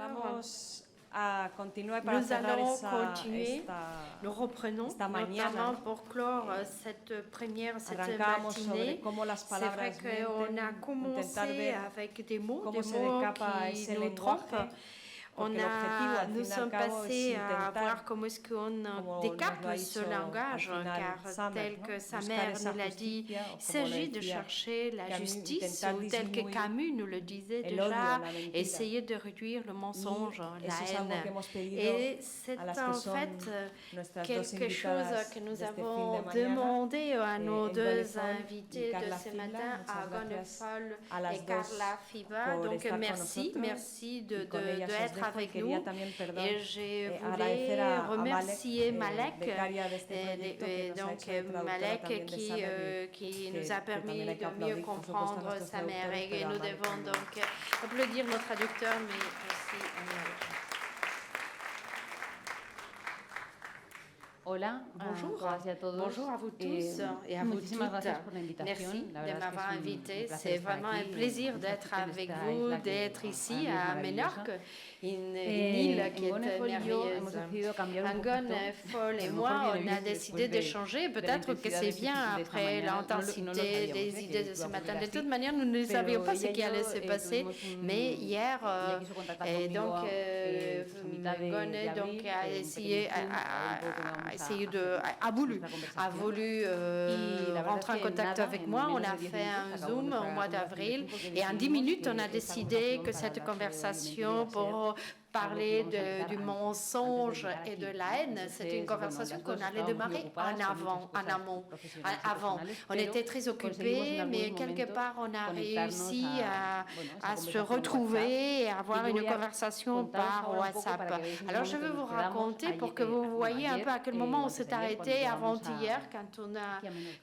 Vamos a continuer para Nous cerrar allons continuer, nous reprenons esta notamment mañana. pour clore cette Arrancamos sobre matinée. cómo las C'est vrai palabras qu'on a mienten, intentar commencé ver avec des mots cómo se qui escapa ese nous trompent. lenguaje, porque el objetivo al Nous fin y al sommes cabo es passés à intentar, voir comment est-ce qu'on como décape nos lo ha ce dicho langage, al final car Summer, tel ¿no? que sa Buscar mère esa nous l'a dit, justicia, o il como lo s'agit de decía chercher la Camus, justice, intentar ou tel que disminuir Camus nous le disait el odio, déjà, la mentira. essayer de réduire le mensonge, Y la eso es algo que haine. hemos pedido Et c'est a las en que son fait nuestras dos quelque chose invitadas que nous de este fin avons de mañana, demandé à nos deux Gonefol invités y de Carla ce Fibla. matin, à Muchas gracias Gonefol a las et dos Carla Fiba. por Donc estar con merci, nosotros, merci y de con ellas os être dejo. avec Quería nous. también, perdón, Et je agradecer voulais a remercier Malek, becaria de este proyecto, que nos ha donc hecho de traductora Malek también de Summer, qui que- nous a que permis también hay que de mieux aplaudir, por supuesto, a comprendre nuestros sa mère. traductores, Et pero a nous Malek devons también. donc applaudir nos traducteurs, mais aussi à Malek. Hola, Bonjour. todas y a todos. Bonjour à vous tous et à vous muchísimas toutes. gracias por la invitación. Merci La de verdad es que m'avoir es un invité. placer C'est estar vraiment aquí un plaisir en d'être esta avec isla vous, que d'être para ici mí es à maravillosa. Menorque, une île qui est Gonefol y yo hemos merveilleuse. decidido cambiar un Angon, poquito. Foll et A lo moi, mejor on viene a bien décidé después de changer. de la Peut-être que intensidad c'est de bien esta après mañana. l'intensité No lo sabíamos, des que idées de iba ce a matin. ocurrir De así. toute manière, nous ne Pero savions pas ce ella qui y yo, allait se passer. tuvimos un- Mais hier, ella quiso contactar conmigo, donc, pues, a mitad de Gone abril, donc, a un essayé, pequeño Zoom, un poco que vamos essayé a de, hacer a voulu, nuestra a conversación. voulu Y la verdad rentrer en es que contact nada, avec en moi. On menos a de 10 fait un minutos Zoom acabamos au mois nuestra d'avril conversación et en 10 minutes, on a esta décidé que conversación cette para hablar conversation sobre pour parler du antes mensonge de llegar et de aquí. la haine. C'est une conversation Las qu'on dos allait estábamos muy démarrer ocupadas en con avant, muchas en cosas amont, profesionales y avant. personales, On pero était très conseguimos occupés, en mais algunos quelque momentos part, on a conectarnos réussi esa à se conversación retrouver et avoir Y yo une voy a conversation contaros par ahora un poco WhatsApp. para que veáis en Alors, qué je vais momento vous nos quedamos raconter pour que vous voyez un peu à quel moment on s'est arrêté avant-hier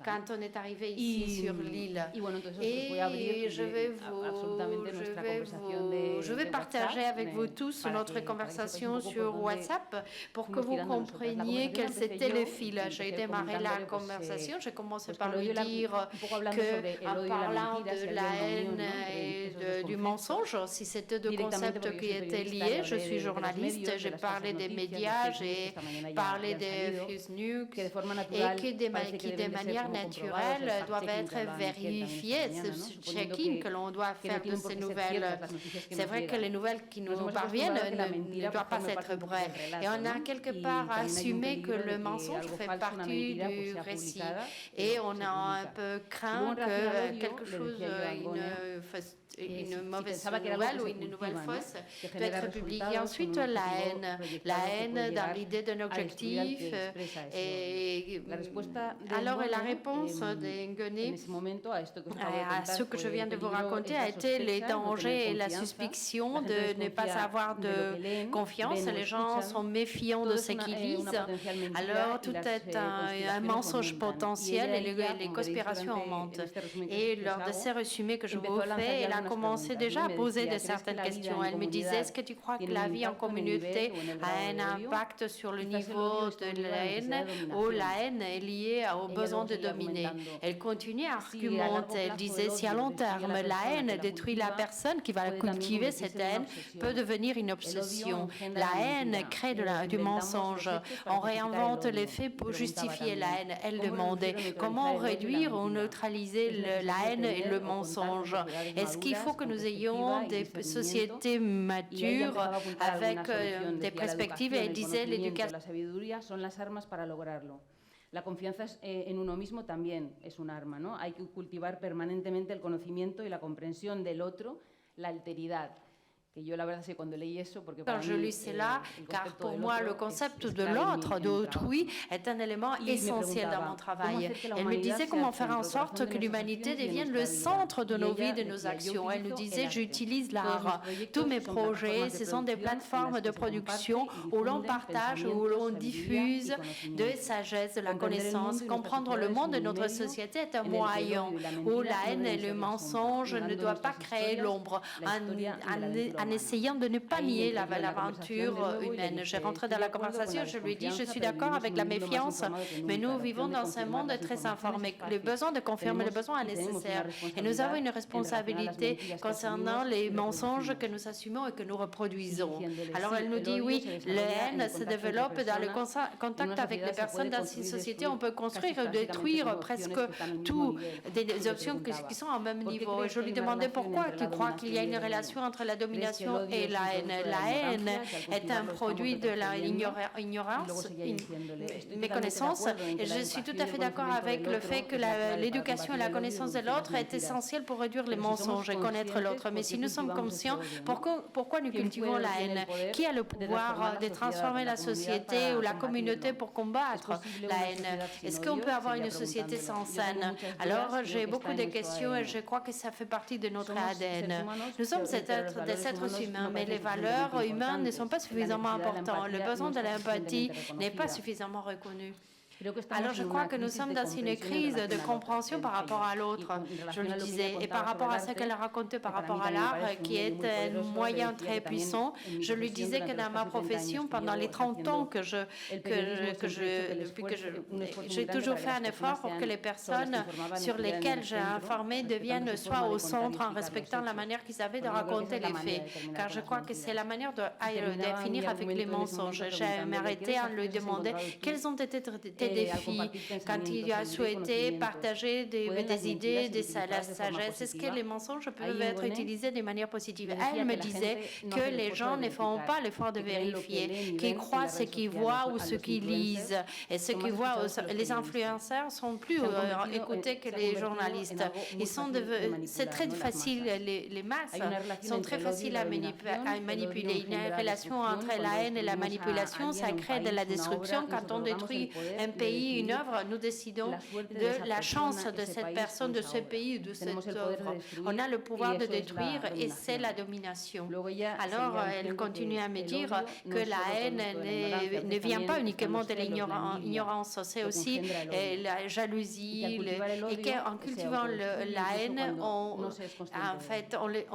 quand on est arrivé ici sur l'île. Y bueno, entonces os voy a abrir Et je vais absolutamente nuestra conversación je vais de partager WhatsApp, avec vous tous para notre que- para que conversation sepáis un poco sur por dónde WhatsApp pour que fuimos vous tirando nosotras. La compreniez conversación quels empecé étaient yo, les fils. J'ai empecé démarré la comentándole, pues, conversation, j'ai commencé pues, par con lui el odio dire un poco hablando sobre el que, en odio y la parlant mentira, si de había la una unión, haine ¿no? et entre esos dos du conceptos. mensonge, si c'était deux Directamente concepts porque qui yo soy étaient periodista y liés, hablé je suis de los journaliste, medios, j'ai de las parlé falsas des noticias, médias, de fake news, que j'ai esta mañana parlé ya han des salido, fake news que de forma et natural qui parece que de deben de ser manière como comprobados, naturelle el doivent fact-checking être que habla Miquel también vérifiées, esta mañana, ¿no? ce Suponiendo checking que l'on doit que no faire de tienen por ces qué ser nouvelles. ciertas las noticias que C'est nos vrai que llegan. les nouvelles qui Nos nous hemos parviennent acostumbrado que la ne mentira doivent pas forma être parte un poco vraies. del relato, Et on a ¿no? quelque Y part también hay un assumé que peligro de le que mensonge algo fait falso, una partie mentira, pues, du sea récit. publicada, Et pero on se a un publica. peu Luego, craint en relación al que odio, quelque le chose, decía yo a Angone, une si mauvaise pensaba que era algo nouvelle que ou se une nouvelle cultiva, ¿no? fausse Que peut genera être publiée. resultados Ensuite, con un la objetivo haine proyectado que puede dans llegar l'idée d'un a destruir al objectif. que expresa eso. Et La respuesta de alors, la Angone, réponse en d'Engone ese momento a esto que os acabo de à contar, ce que je fue viens el de vous peligro raconter es a la été les sospecha, no dangers tener et la confianza. suspicion La gente de ne pas desconfía avoir de lo que de leen, confiance. ven o Les gens escuchan. sont méfiants Todo de es ce qu'ils lisent. una potencial mentira Alors, y tout las, est un conspiraciones mensonge aumentan. potentiel Y et ella, les como conspirations veréis augmentent. en este resumen Et que lors os de hago, ces résumés que je vous empezó a lanzar fais, ya elle a algunas commencé preguntas. déjà à Me poser decía, de ¿crees que certaines la vida questions. en Elle me disait, comunidad est-ce que tu crois que tiene la un vie en impacto en el communauté nivel o en el a grado un de odio? impact sur le Quizás el niveau odio está de unido a la la necesidad haine de ou dominación. la haine est liée au Ella besoin luego de seguía dominer? argumentando, Elle continue à si a largo argumenter. Elle plazo disait, el si à odio long destruye a terme la la persona haine que la détruit la cultiva, personne qui va puede también cultiver convertirse cette en una haine, obsesión. peut devenir une El odio obsession. engendra La la haine mentira. crée du Inventamos mensonge. los hechos On para justificar el réinvente odio. les faits pour Preguntaba justifier la también, haine. Elle ¿cómo demandait reducir o comment neutralizar el odio y la réduire ou mentira? neutraliser Es la necesario haine et tener le o contar con mensonge. sociedades Est-ce qu'il faut maduras, que con nous perspectiva ayons y des discernimiento? sociétés Y ella matures empezaba a apuntar avec alguna solución, des decía, la perspectives et educación, elle el disait conocimiento, l'éducation. la sabiduría son las armas para lograrlo. La confianza en uno mismo también es un arma, ¿no? Hay que cultivar permanentemente el conocimiento y la comprensión del otro, la alteridad. Que yo la verdad c'est cuando leí eso, porque para Je mí, lis cela, car pour del moi, otro le concept es de clave en l'autre, mi d'autrui, est un élément Y me essentiel dans preguntaba, mon travail. ¿cómo hacer que la Elle me humanidad disait sea comment el faire en centro, sorte corazón de que nuestras l'humanité acciones y de devienne nuestra le vida? centre de Y nos ella vies, de nos decía, yo actions. Elle nous utilizo disait, el arte. j'utilise Todos l'art. mis proyectos Tous mes son projets, plataformas de ce sont des producción plateformes en las de que se comparte production y où l'on difunden partage, où pensamientos, l'on sabiduría diffuse y de conocimiento. sagesse, de la Comprender el connaissance. mundo y nuestras Comprendre le sociedades monde de es un notre medio société est un en el que el moyen odio y la où mentira la no haine deben et ser le la sombra, mensonge ne cuidando doivent pas nuestras créer historias, l'ombre. la historia de la aventura Un en essayant de ne pas nier l'aventure humaine. J'ai rentré dans la conversation, je lui ai dit, je suis d'accord avec la méfiance, mais nous vivons dans un monde très informé. Le besoin de confirmer le besoin est nécessaire. Et nous avons une responsabilité concernant les mensonges que nous assumons et que nous reproduisons. Alors elle nous dit, oui, la haine se développe dans le contact avec les personnes dans une société. On peut construire ou détruire presque tout, des options qui sont au même niveau. Et je lui demandais pourquoi tu crois qu'il y a une relation entre la domination et la haine. La haine est un produit de l'ignorance, méconnaissance. Et je suis tout à fait d'accord avec le fait que l'éducation et la connaissance de l'autre est essentielle pour réduire les mensonges et connaître l'autre. Mais si nous sommes conscients, pourquoi nous cultivons la haine? Qui a le pouvoir de transformer la société ou la communauté pour combattre la haine? Est-ce qu'on peut avoir une société sans haine? Alors, j'ai beaucoup de questions et je crois que ça fait partie de notre ADN. Nous sommes des êtres humains, mais les valeurs humaines ne sont pas suffisamment importantes. Le besoin de l'empathie n'est pas suffisamment reconnu. Alors je crois que nous sommes dans une crise de compréhension par rapport à l'autre, je le disais, et par rapport à ce qu'elle a raconté par rapport à l'art, qui est un moyen très puissant. Je lui disais que dans ma profession, pendant les 30 ans que j'ai toujours fait un effort pour que les personnes sur lesquelles j'ai informé deviennent soit au centre en respectant la manière qu'ils avaient de raconter les faits, car je crois que c'est la manière de finir avec les mensonges. J'ai m'arrêté à lui demander quels ont été des défis quand il a souhaité partager des idées, la sagesse. Est-ce que les mensonges peuvent être utilisés de manière positive? Elle me disait que les gens ne font pas l'effort de vérifier, qu'ils croient ce qu'ils voient ou ce qu'ils lisent. Et ce qu'ils voient, les influenceurs sont plus écoutés que les journalistes. C'est très facile, les masses sont très faciles à manipuler. Une relation entre la haine et la manipulation, ça crée de la destruction. Quand on détruit un pays, une œuvre, nous décidons de la chance de cette personne, de ce pays, de cette œuvre. On a le pouvoir de détruire et c'est la domination. Alors, elle continue à me dire que la haine ne vient pas uniquement de l'ignorance, c'est aussi la jalousie, et qu'en cultivant la haine, on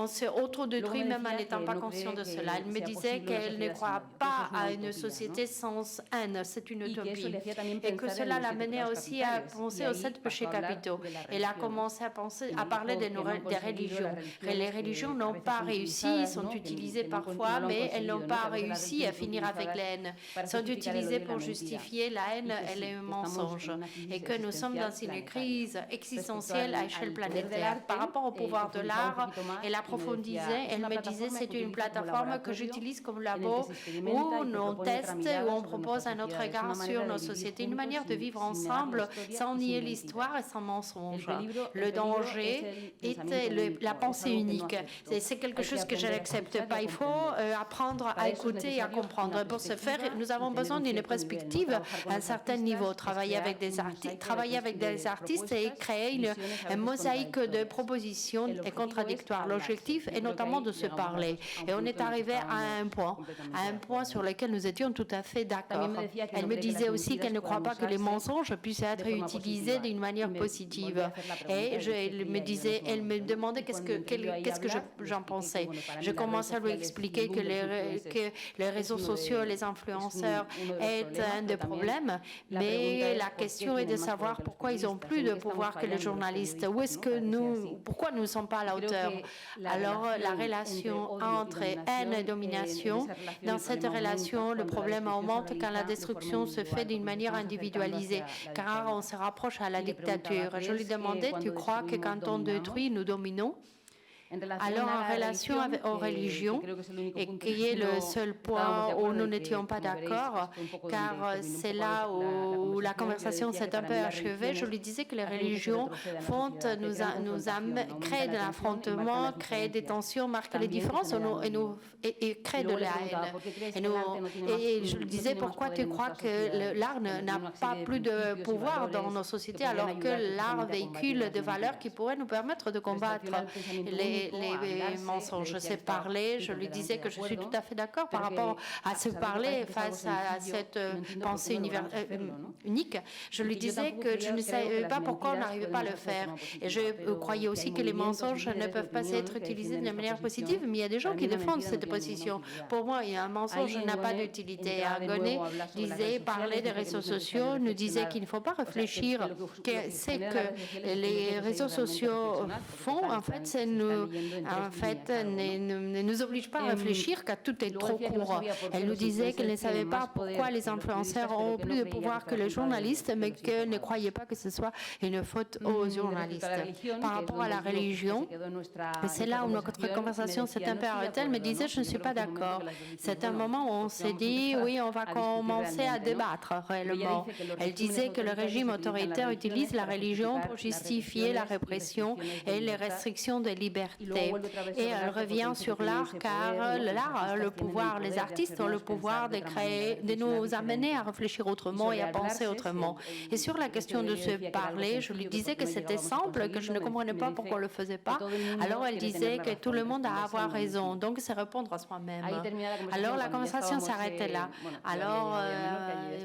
se autodétruit même en n'étant pas conscient de cela. Elle me disait qu'elle ne croit pas à une société sans haine, c'est une utopie. Et que cela l'a menée aussi à penser aux 7 péchés capitaux. Elle a commencé à parler des religions. Les religions n'ont pas réussi, sont utilisées parfois, mais elles n'ont pas réussi à finir avec la haine. Sont utilisées pour justifier la haine et les mensonges. Et que nous sommes dans une crise existentielle à échelle planétaire. Par rapport au pouvoir de l'art, elle approfondissait, elle me disait c'est une plateforme que j'utilise comme labo où on teste, où on propose un autre regard sur nos sociétés, une manière de vivre ensemble sans nier l'histoire et sans mensonge. Le danger est la pensée unique. C'est quelque chose que je n'accepte pas. Il faut apprendre à écouter et à comprendre. Pour ce faire, nous avons besoin d'une perspective à un certain niveau. Travailler avec des artistes et créer une mosaïque de propositions et contradictoires. L'objectif est notamment de se parler. Et on est arrivé à un point sur lequel nous étions tout à fait d'accord. Elle me disait aussi qu'elle ne croit pas que les mensonges puissent être utilisés d'une manière positive. Et elle me demandait qu'est-ce que j'en pensais. Je commençais à lui expliquer que les réseaux sociaux, les influenceurs est un des problèmes, mais la question est de savoir pourquoi ils ont plus de pouvoir que les journalistes. Pourquoi nous ne sommes pas à la hauteur? Alors, la relation entre haine et domination, dans cette relation, le problème augmente quand la destruction se fait d'une manière individualisée, car on se rapproche à la dictature. Je lui demandais, tu crois que quand on détruit, nous dominons? Alors, en relation aux religions, et qui est le seul point où nous n'étions pas d'accord, car c'est là où la conversation s'est un peu achevée, je lui disais que les religions créent de l'affrontement, créent des tensions, marquent les différences et créent de la haine. Et je lui disais, pourquoi tu crois que l'art n'a pas plus de pouvoir dans nos sociétés alors que l'art véhicule des valeurs qui pourraient nous permettre de combattre les mensonges. C'est parler, je lui disais que je suis tout à fait d'accord par rapport à se parler face à cette pensée unique. Je lui disais que je ne savais pas pourquoi on n'arrivait pas à le faire. Et je croyais aussi que les mensonges ne peuvent pas être utilisés de manière positive, mais il y a des gens qui défendent cette position. Pour moi, un mensonge n'a pas d'utilité. Agoné disait, parler des réseaux sociaux, nous disait qu'il ne faut pas réfléchir. C'est que les réseaux sociaux font, en fait, ne nous oblige pas à réfléchir car tout est trop court. Elle nous disait qu'elle ne savait pas pourquoi les influenceurs ont plus de pouvoir que les journalistes, mais qu'elle ne croyait pas que ce soit une faute aux journalistes. Par rapport à la religion, c'est là où notre conversation s'est un peu arrêtée. Elle me disait, je ne suis pas d'accord. C'est un moment où on s'est dit, oui, on va commencer à débattre réellement. Elle disait que le régime autoritaire utilise la religion pour justifier la répression et les restrictions des libertés. Et elle revient sur l'art, car l'art, le pouvoir, les artistes ont le pouvoir de créer, de nous amener à réfléchir autrement et à penser autrement. Et sur la question de se parler, je lui disais que c'était simple, que je ne comprenais pas pourquoi on ne le faisait pas. Alors elle disait que tout le monde a à avoir raison, donc c'est répondre à soi-même. Alors la conversation s'arrêtait là. Alors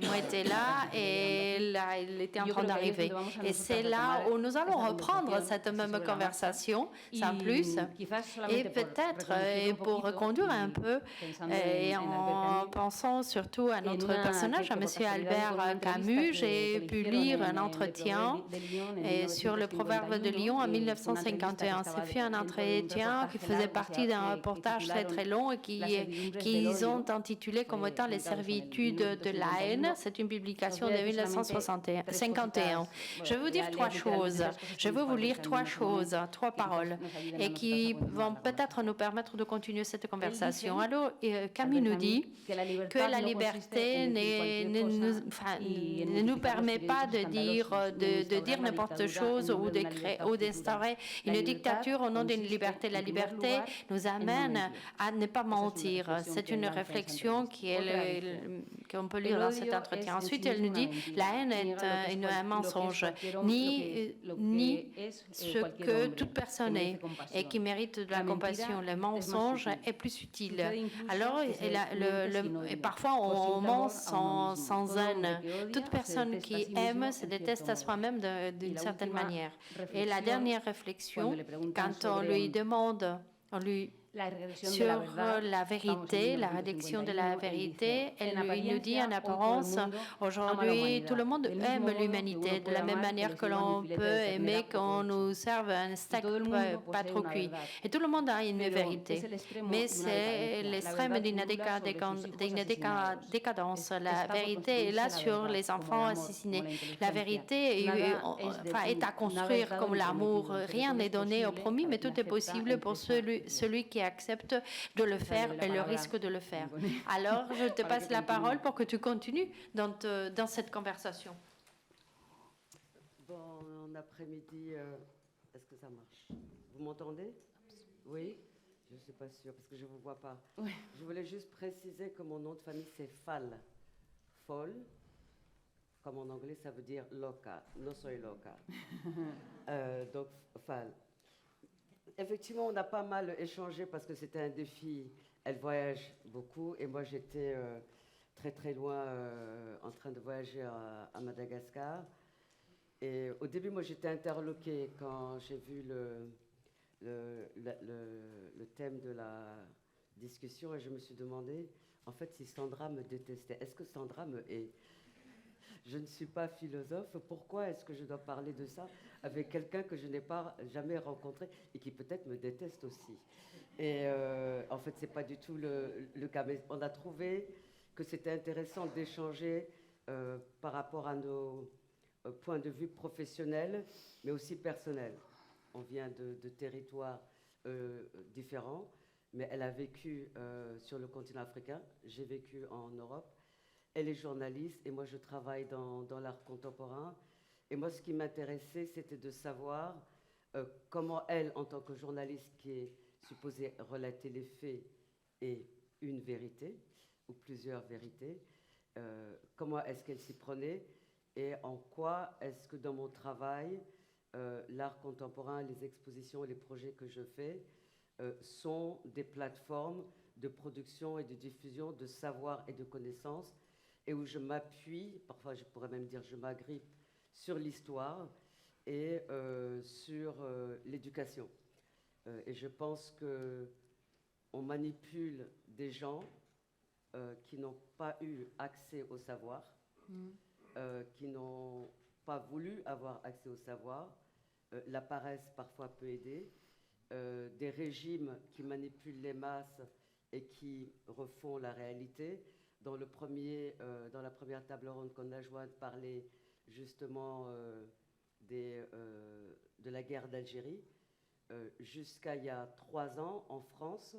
moi j'étais là et là il était en train d'arriver. Et c'est là où nous allons reprendre cette même conversation, sans plus, et peut-être pour reconduire un peu, et en pensant surtout à notre personnage, à M. Albert Camus, j'ai pu lire un entretien sur le proverbe de Lyon en 1951. Ce fut un entretien qui faisait partie d'un reportage très très long et qu'ils ont intitulé comme étant les servitudes de la haine. C'est une publication de 1951. Je vais vous dire trois choses. Je vais vous lire trois choses, trois paroles, et qui vont peut-être nous permettre de continuer cette conversation. Alors, Camus nous dit que la liberté ne nous permet pas de dire n'importe chose ou d'instaurer une dictature au nom d'une liberté. La liberté nous amène à ne pas mentir. C'est une réflexion qu'on peut lire dans cet entretien. Ensuite, elle nous dit la haine est un mensonge, ni ce que toute personne est et qui mérite de la compassion. Le mensonge est plus utile. Alors, parfois, on ment sans haine. Toute personne qui aime se déteste à soi-même d'une certaine manière. Et la dernière réflexion, quand on lui demande, sur la vérité, la réduction de la vérité, elle nous dit en apparence, aujourd'hui, tout le monde aime l'humanité de la même manière que l'on peut aimer qu'on nous serve un steak pas trop cuit. Et tout le monde a une vérité. Mais c'est l'extrême d'une décadence. La vérité est là sur les enfants assassinés. La vérité est à construire comme l'amour. Rien n'est donné au promis, mais tout est possible pour celui qui accepte de le faire et le risque de le faire. Alors, je te passe la parole pour que tu continues dans cette conversation. Bon après-midi, est-ce que ça marche? Vous m'entendez? Oui? Je ne suis pas sûre parce que je ne vous vois pas. Oui. Je voulais juste préciser que mon nom de famille c'est Fall. Folle, comme en anglais ça veut dire loca. No soy loca. Donc Fall. Effectivement, on a pas mal échangé parce que c'était un défi. Elle voyage beaucoup et moi j'étais très très loin en train de voyager à Madagascar. Et au début, moi j'étais interloquée quand j'ai vu le thème de la discussion et je me suis demandé en fait si Sandra me détestait. Est-ce que Sandra me hait? Je ne suis pas philosophe. Pourquoi est-ce que je dois parler de ça avec quelqu'un que je n'ai pas jamais rencontré et qui peut-être me déteste aussi? Et en fait, c'est pas du tout le cas. Mais on a trouvé que c'était intéressant d'échanger par rapport à nos points de vue professionnels, mais aussi personnels. On vient de territoires différents, mais elle a vécu sur le continent africain. J'ai vécu en Europe. Elle est journaliste et moi je travaille dans l'art contemporain. Et moi ce qui m'intéressait c'était de savoir comment elle, en tant que journaliste qui est supposée relater les faits et une vérité, ou plusieurs vérités, comment est-ce qu'elle s'y prenait et en quoi est-ce que dans mon travail, l'art contemporain, les expositions et les projets que je fais sont des plateformes de production et de diffusion de savoir et de connaissances, et où je m'appuie, parfois je pourrais même dire je m'agrippe, sur l'histoire et sur l'éducation. Et je pense qu'on manipule des gens qui n'ont pas eu accès au savoir, qui n'ont pas voulu avoir accès au savoir. La paresse parfois peut aider. Des régimes qui manipulent les masses et qui refont la réalité. Dans la première table ronde qu'on a jointe, parlait justement de la guerre d'Algérie. Jusqu'à il y a 3 ans, en France,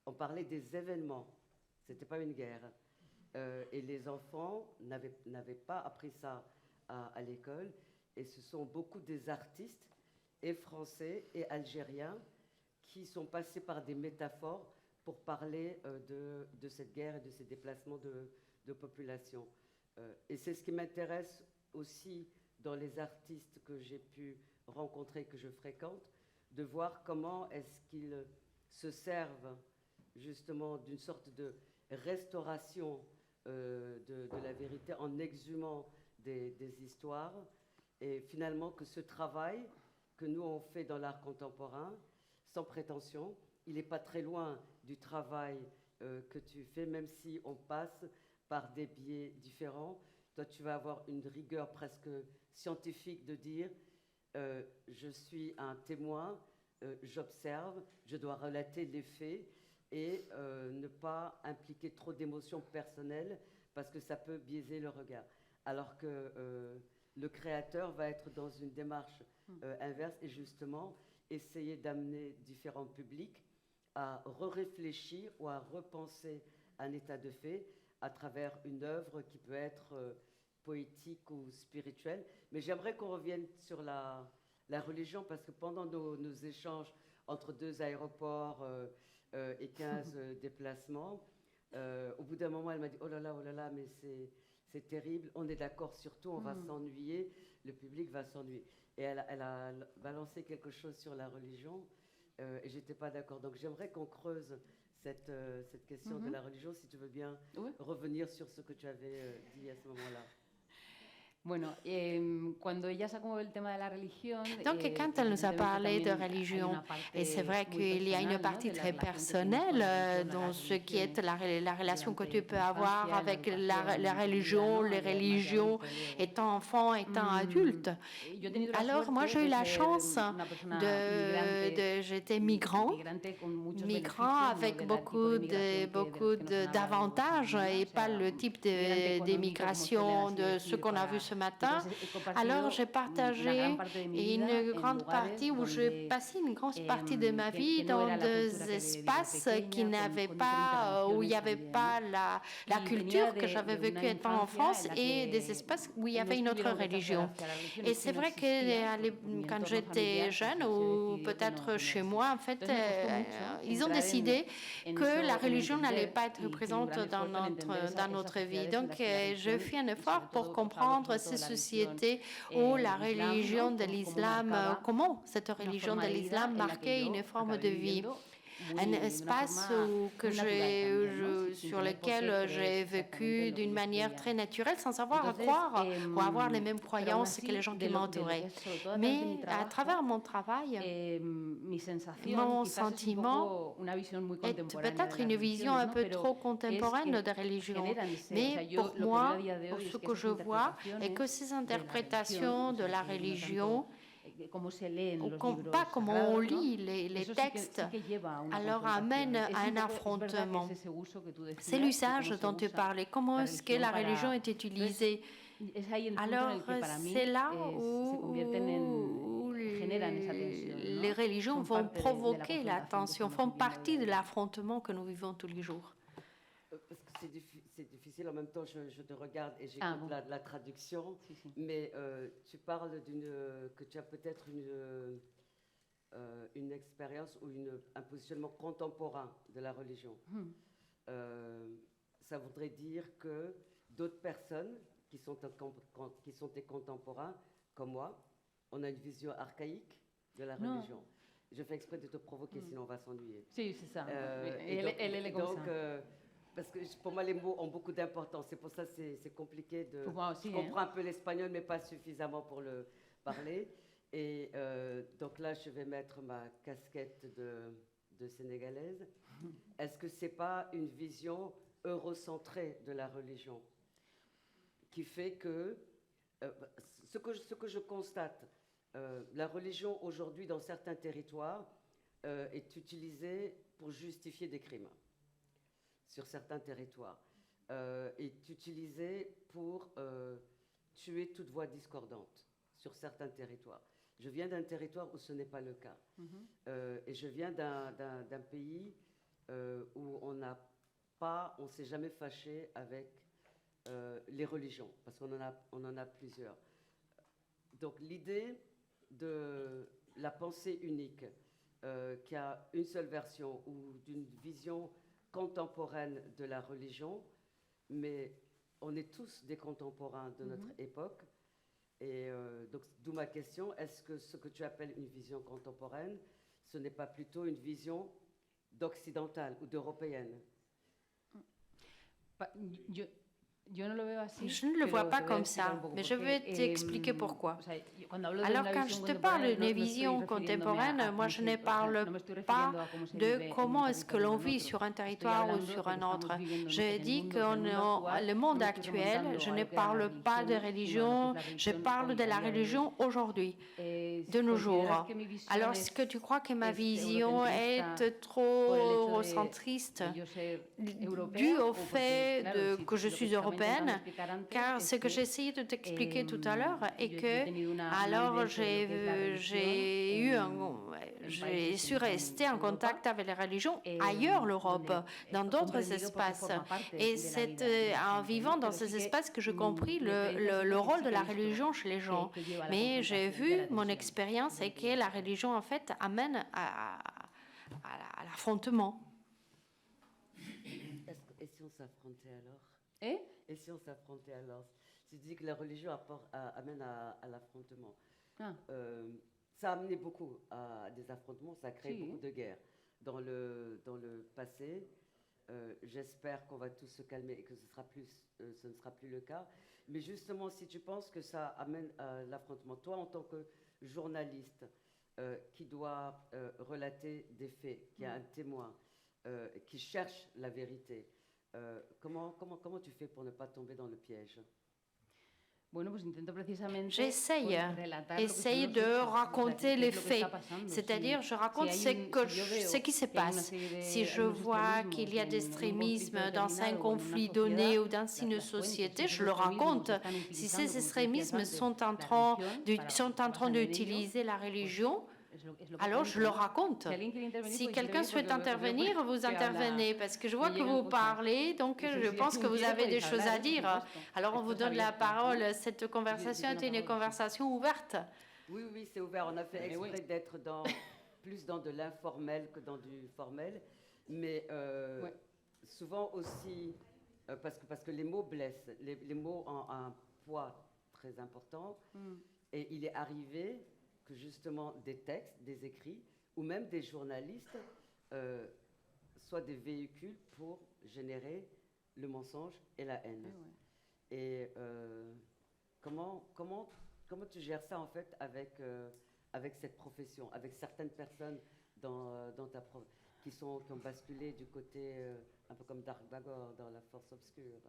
on parlait des événements. Ce n'était pas une guerre. Et les enfants n'avaient pas appris ça à l'école. Et ce sont beaucoup des artistes, et français et algériens, qui sont passés par des métaphores pour parler de cette guerre et de ces déplacements de population. Et c'est ce qui m'intéresse aussi dans les artistes que j'ai pu rencontrer, que je fréquente, de voir comment est-ce qu'ils se servent justement d'une sorte de restauration de la vérité en exhumant des histoires, et finalement que ce travail que nous on fait dans l'art contemporain, sans prétention, il n'est pas très loin du travail que tu fais, même si on passe par des biais différents. Toi, tu vas avoir une rigueur presque scientifique de dire je suis un témoin, j'observe, je dois relater les faits et ne pas impliquer trop d'émotions personnelles parce que ça peut biaiser le regard. Alors que le créateur va être dans une démarche inverse et justement essayer d'amener différents publics à réfléchir ou à repenser un état de fait à travers une œuvre qui peut être poétique ou spirituelle. Mais j'aimerais qu'on revienne sur la religion, parce que pendant nos échanges entre 2 aéroports et 15 déplacements, au bout d'un moment, elle m'a dit « Oh là là, mais c'est terrible, on est d'accord sur tout, on va s'ennuyer, le public va s'ennuyer. » Et elle a balancé quelque chose sur la religion, et je n'étais pas d'accord. Donc j'aimerais qu'on creuse cette question de la religion, si tu veux bien revenir sur ce que tu avais dit à ce moment-là. Bueno, cuando ella sacó el tema de la religión, Donc, quand elle nous a parlé de religion, et c'est vrai qu'il y a une partie très personnelle dans ce qui est la relation que tu peux avoir avec la religion, les religions, étant enfant, étant adulte. Alors, moi, j'ai eu la chance j'étais migrant avec beaucoup d'avantages et pas le type d'immigration de ce qu'on a vu ce matin. Alors, j'ai partagé une grande partie où j'ai passé une grande partie de ma vie dans des espaces qui n'avaient pas, où il n'y avait pas la culture que j'avais vécue étant en France, et des espaces où il y avait une autre religion. Et c'est vrai que quand j'étais jeune, ou peut-être chez moi, en fait, ils ont décidé que la religion n'allait pas être présente dans notre vie. Donc, je fais un effort pour comprendre ces sociétés où la religion de l'islam, comment cette religion de l'islam marquait une forme de vie. Un espace sur lequel j'ai vécu d'une manière très naturelle, sans savoir à croire ou avoir les mêmes croyances que les gens qui m'entouraient. Mais à travers mon travail, mon sentiment est peut-être une vision un peu trop contemporaine de religion. Mais pour moi, ce que je vois est que ces interprétations de la religion, pas comment on lit les textes, alors amène à un affrontement. C'est l'usage dont tu parlais. Comment est-ce que la religion est utilisée? Alors, c'est là où les religions vont provoquer la tension, font partie de l'affrontement que nous vivons tous les jours. Parce que c'est difficile, en même temps je te regarde et j'écoute la traduction, mais tu parles que tu as peut-être une expérience ou un positionnement contemporain de la religion. Ça voudrait dire que d'autres personnes qui sont tes contemporains, comme moi, on a une vision archaïque de la religion. Je fais exprès de te provoquer, sinon on va s'ennuyer. Sí, c'est ça. Et donc, Elle est comme ça. parce que pour moi, les mots ont beaucoup d'importance. C'est pour ça que c'est compliqué de... Pour moi aussi, Je comprends un peu l'espagnol, mais pas suffisamment pour le parler. Et donc là, je vais mettre ma casquette de sénégalaise. Est-ce que c'est pas une vision eurocentrée de la religion qui fait que ce que je constate, la religion aujourd'hui dans certains territoires est utilisée pour justifier des crimes sur certains territoires, est utilisée pour tuer toute voix discordante sur certains territoires. Je viens d'un territoire où ce n'est pas le cas. Et je viens d'un pays où on ne s'est jamais fâché avec les religions, parce qu'on en a plusieurs. Donc l'idée de la pensée unique, qui a une seule version, ou d'une vision contemporaine de la religion, mais on est tous des contemporains de notre époque. Et donc, d'où ma question, est-ce que ce que tu appelles une vision contemporaine, ce n'est pas plutôt une vision d'occidentale ou d'européenne? Je ne le vois pas comme ça, mais je vais t'expliquer pourquoi. Alors, quand je te parle d'une vision contemporaine, moi, je ne parle pas de comment est-ce que l'on vit sur un territoire ou sur un autre. Je dis que le monde actuel, je ne parle pas de religion, je parle de la religion aujourd'hui, de nos jours. Alors, est-ce que tu crois que ma vision est trop eurocentriste, dû au fait que je suis européenne? Car ce que j'ai essayé de t'expliquer tout à l'heure est que alors j'ai su rester en contact avec les religions ailleurs l'Europe, dans d'autres espaces. Et c'est en vivant dans ces espaces que j'ai compris le rôle de la religion chez les gens. Mais j'ai vu mon expérience et que la religion en fait amène à l'affrontement. Et si on s'affrontait alors? Et si on s'affrontait alors? Tu dis que la religion amène à l'affrontement. Ça a amené beaucoup à des affrontements, ça a créé beaucoup de guerres. Dans le passé, j'espère qu'on va tous se calmer et que ce ne sera plus le cas. Mais justement, si tu penses que ça amène à l'affrontement, toi en tant que journaliste qui doit relater des faits, qui a un témoin, qui cherche la vérité, comment tu fais pour ne pas tomber dans le piège? J'essaye de raconter les faits, c'est-à-dire je raconte ce qui se passe. Si je vois qu'il y a des extrémismes dans un conflit donné ou dans une société, je le raconte. Si ces extrémismes sont en train d'utiliser la religion, alors je le raconte. Si quelqu'un souhaite intervenir, vous intervenez, parce que je vois que vous parlez, donc je pense que vous avez des choses à dire. Alors on vous donne la parole. Cette conversation est une conversation ouverte. Oui, c'est ouvert. On a fait exprès d'être plus dans de l'informel que dans du formel. Mais souvent aussi, parce que les mots blessent, les mots ont un poids très important. Et il est arrivé que justement des textes, des écrits, ou même des journalistes soient des véhicules pour générer le mensonge et la haine. Et comment tu gères ça en fait avec cette profession, avec certaines personnes dans ta qui ont basculé du côté un peu comme Dark Bagor dans la force obscure?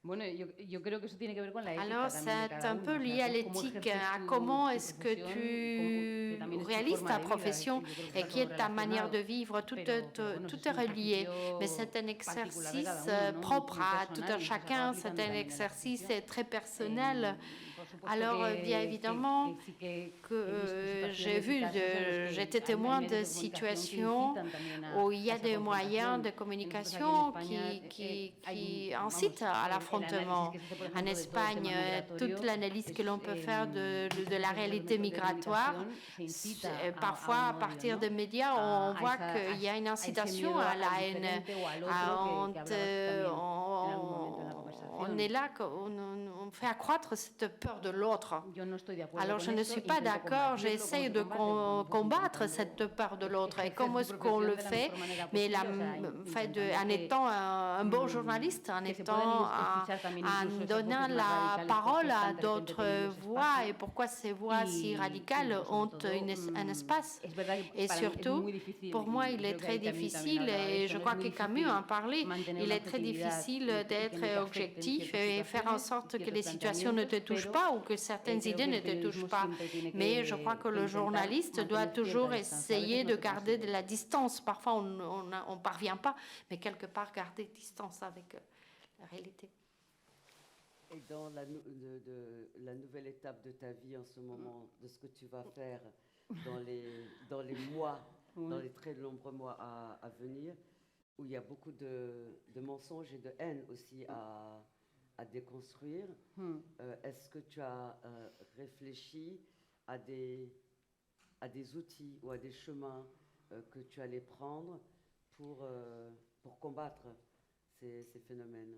Alors, c'est un peu lié à l'éthique, à comment est-ce que tu réalises ta profession et qui est ta manière de vivre, tout est relié. Mais c'est un exercice propre à tout un chacun, c'est un exercice très personnel. Alors, bien évidemment que j'étais témoin de situations où il y a des moyens de communication qui incitent à l'affrontement. En Espagne, toute l'analyse que l'on peut faire de la réalité migratoire, parfois à partir des médias, on voit qu'il y a une incitation à la haine. on est là, on fait accroître cette peur de l'autre. Alors je ne suis pas d'accord, j'essaie de combattre cette peur de l'autre. Et comment est-ce qu'on le fait? Mais en étant un bon journaliste, en donnant la parole à d'autres voix, et pourquoi ces voix si radicales ont un espace. Et surtout, pour moi, il est très difficile, et je crois que Camus en parlait, il est très difficile d'être objectif et faire en sorte que les situations ne te touchent pas ou que certaines idées ne te touchent pas. Mais je crois que le journaliste doit toujours essayer de garder de la distance. Parfois, on ne parvient pas, mais quelque part garder distance avec la réalité. Et dans la nouvelle étape de ta vie en ce moment, de ce que tu vas faire dans les mois, dans les très nombreux mois à venir, où il y a beaucoup de mensonges et de haine aussi à déconstruire, est-ce que tu as réfléchi à des outils ou à des chemins que tu allais prendre pour combattre ces phénomènes?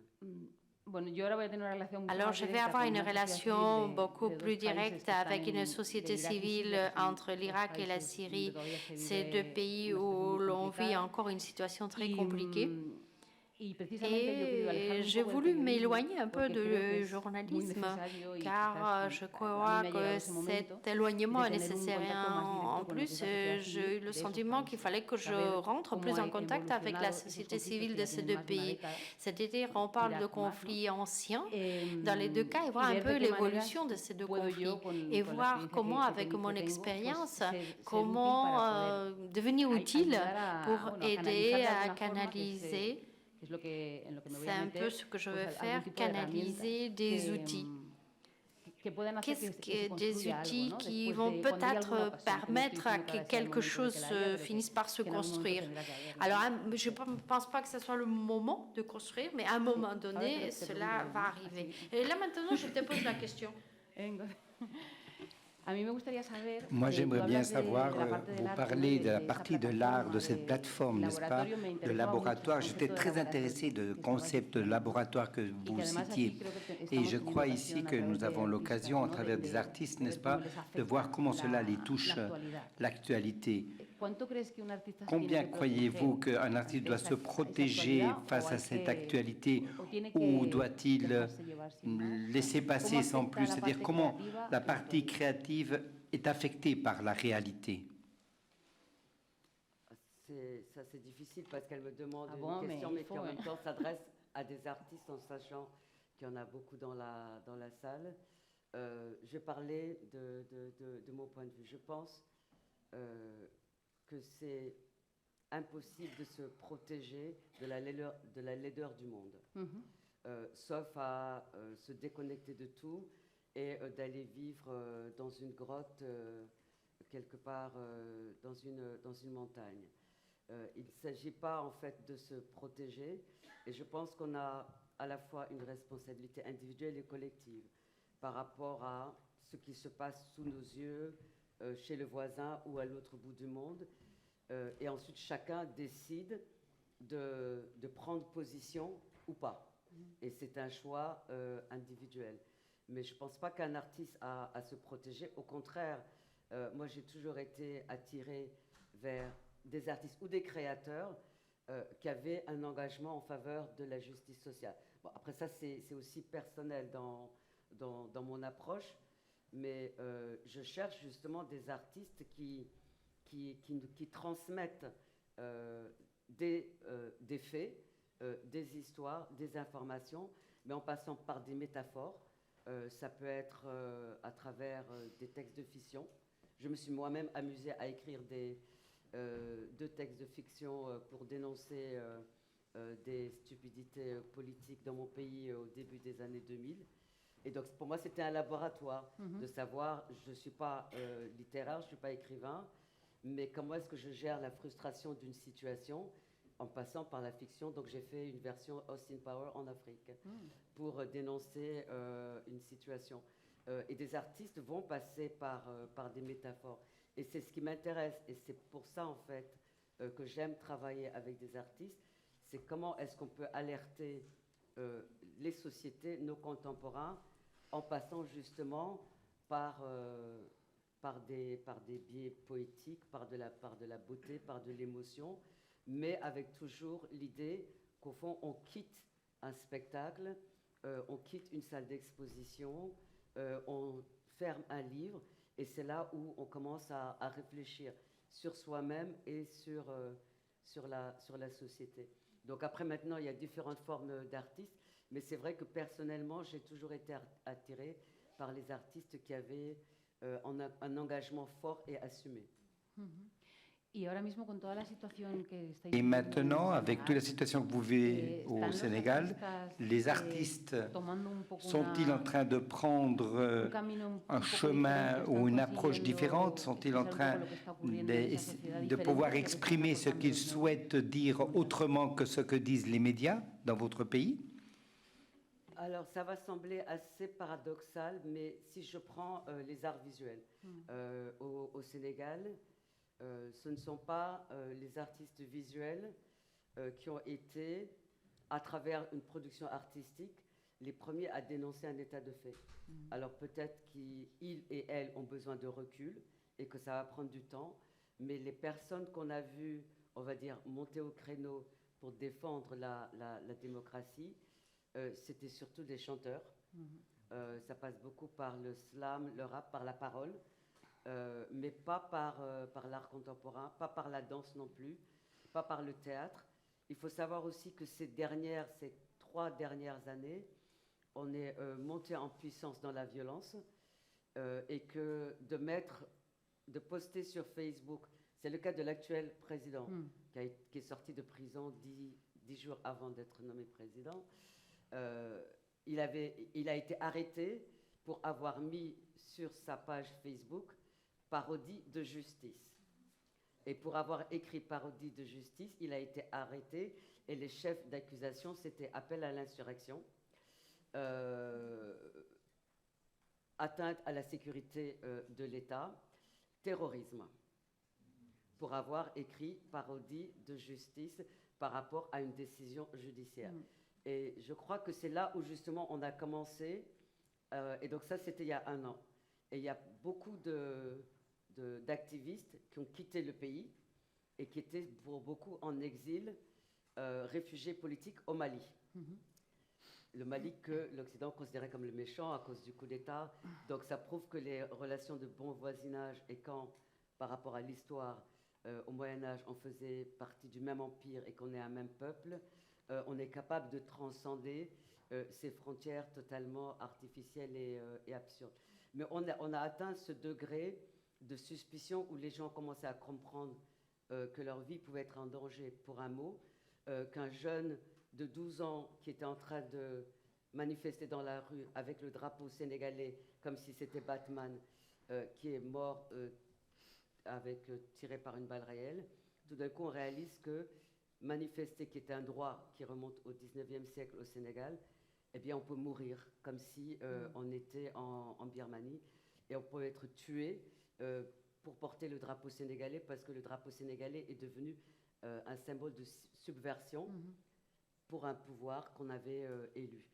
Alors, je vais avoir une relation beaucoup plus directe avec une société civile entre l'Irak et la Syrie. C'est deux pays où l'on vit encore une situation très compliquée. Et j'ai voulu m'éloigner un peu du journalisme, car je crois que cet éloignement est nécessaire. En plus, j'ai eu le sentiment qu'il fallait que je rentre plus en contact avec la société civile de ces deux pays. C'est-à-dire, on parle de conflits anciens dans les deux cas, et voir un peu l'évolution de ces deux conflits, et voir comment, avec mon expérience, comment devenir utile pour aider à canaliser. C'est un peu ce que je veux faire, canaliser des outils. Des outils qui vont peut-être permettre à que quelque chose finisse par se construire. Alors, je ne pense pas que ce soit le moment de construire, mais à un moment donné, cela va arriver. Et là, maintenant, je te pose la question. Moi, j'aimerais bien savoir, vous parlez de la partie de l'art, de cette plateforme, n'est-ce pas, de laboratoire. J'étais très intéressé du concept de laboratoire que vous citiez. Et je crois ici que nous avons l'occasion, à travers des artistes, n'est-ce pas, de voir comment cela les touche, l'actualité. Combien croyez-vous qu'un artiste doit se protéger face à cette actualité, ou doit-il laisser passer sans plus? C'est-à-dire comment la partie créative est affectée par la réalité? Ça, c'est difficile parce qu'elle me demande une question, mais qui en même temps s'adresse à des artistes en sachant qu'il y en a beaucoup dans la salle. Je parlais de mon point de vue. Je pense que c'est impossible de se protéger de la laideur du monde, sauf à se déconnecter de tout et d'aller vivre dans une grotte, quelque part dans une montagne. Il ne s'agit pas en fait de se protéger, et je pense qu'on a à la fois une responsabilité individuelle et collective par rapport à ce qui se passe sous nos yeux, chez le voisin ou à l'autre bout du monde. Et ensuite, chacun décide de prendre position ou pas. Et c'est un choix individuel. Mais je ne pense pas qu'un artiste a à se protéger. Au contraire, moi, j'ai toujours été attirée vers des artistes ou des créateurs qui avaient un engagement en faveur de la justice sociale. Bon, après ça, c'est aussi personnel dans mon approche. Mais je cherche justement des artistes qui transmettent des faits, des histoires, des informations, mais en passant par des métaphores. Ça peut être à travers des textes de fiction. Je me suis moi-même amusée à écrire deux textes de fiction pour dénoncer des stupidités politiques dans mon pays au début des années 2000. Et donc, pour moi, c'était un laboratoire de savoir, je ne suis pas littéraire, je ne suis pas écrivain, mais comment est-ce que je gère la frustration d'une situation en passant par la fiction. Donc, j'ai fait une version Austin Power en Afrique pour dénoncer une situation. Et des artistes vont passer par des métaphores. Et c'est ce qui m'intéresse. Et c'est pour ça, en fait, que j'aime travailler avec des artistes. C'est comment est-ce qu'on peut alerter les sociétés, nos contemporains, en passant justement par des biais poétiques, par de la beauté, par de l'émotion, mais avec toujours l'idée qu'au fond, on quitte un spectacle, on quitte une salle d'exposition, on ferme un livre, et c'est là où on commence à réfléchir sur soi-même et sur la société. Donc après, maintenant, il y a différentes formes d'artistes, mais c'est vrai que personnellement, j'ai toujours été attirée par les artistes qui avaient un engagement fort et assumé. Et maintenant, avec toute la situation que vous vivez au Sénégal, les artistes sont-ils en train de prendre un chemin ou une approche différente? Sont-ils en train de pouvoir exprimer ce qu'ils souhaitent dire autrement que ce que disent les médias dans votre pays? Alors, ça va sembler assez paradoxal, mais si je prends les arts visuels au Sénégal, ce ne sont pas les artistes visuels qui ont été, à travers une production artistique, les premiers à dénoncer un état de fait. Alors peut-être qu'ils et elles ont besoin de recul et que ça va prendre du temps, mais les personnes qu'on a vues, on va dire, monter au créneau pour défendre la démocratie, c'était surtout des chanteurs. Ça passe beaucoup par le slam, le rap, par la parole. Mais pas par l'art contemporain, pas par la danse non plus, pas par le théâtre. Il faut savoir aussi que ces 3 dernières années, on est monté en puissance dans la violence et que de poster sur Facebook, c'est le cas de l'actuel président qui est sorti de prison 10 jours avant d'être nommé président. Il a été arrêté pour avoir mis sur sa page Facebook parodie de justice. Et pour avoir écrit parodie de justice, il a été arrêté et les chefs d'accusation, c'était appel à l'insurrection, atteinte à la sécurité de l'État, terrorisme, pour avoir écrit parodie de justice par rapport à une décision judiciaire. Et je crois que c'est là où justement on a commencé, et donc ça c'était il y a 1 an. Et il y a beaucoup d'activistes qui ont quitté le pays et qui étaient pour beaucoup en exil, réfugiés politiques au Mali. Le Mali que l'Occident considérait comme le méchant à cause du coup d'État. Donc ça prouve que les relations de bon voisinage, et quand par rapport à l'histoire, au Moyen-Âge, on faisait partie du même empire et qu'on est un même peuple, on est capable de transcender ces frontières totalement artificielles et absurdes. Mais on a atteint ce degré de suspicion où les gens commençaient à comprendre que leur vie pouvait être en danger pour un mot, qu'un jeune de 12 ans qui était en train de manifester dans la rue avec le drapeau sénégalais comme si c'était Batman, qui est mort tiré par une balle réelle, tout d'un coup on réalise que manifester, qui était un droit qui remonte au 19e siècle au Sénégal, eh bien on peut mourir comme si on était en Birmanie, et on peut être tué pour porter le drapeau sénégalais, parce que le drapeau sénégalais est devenu un symbole de subversion pour un pouvoir qu'on avait élu.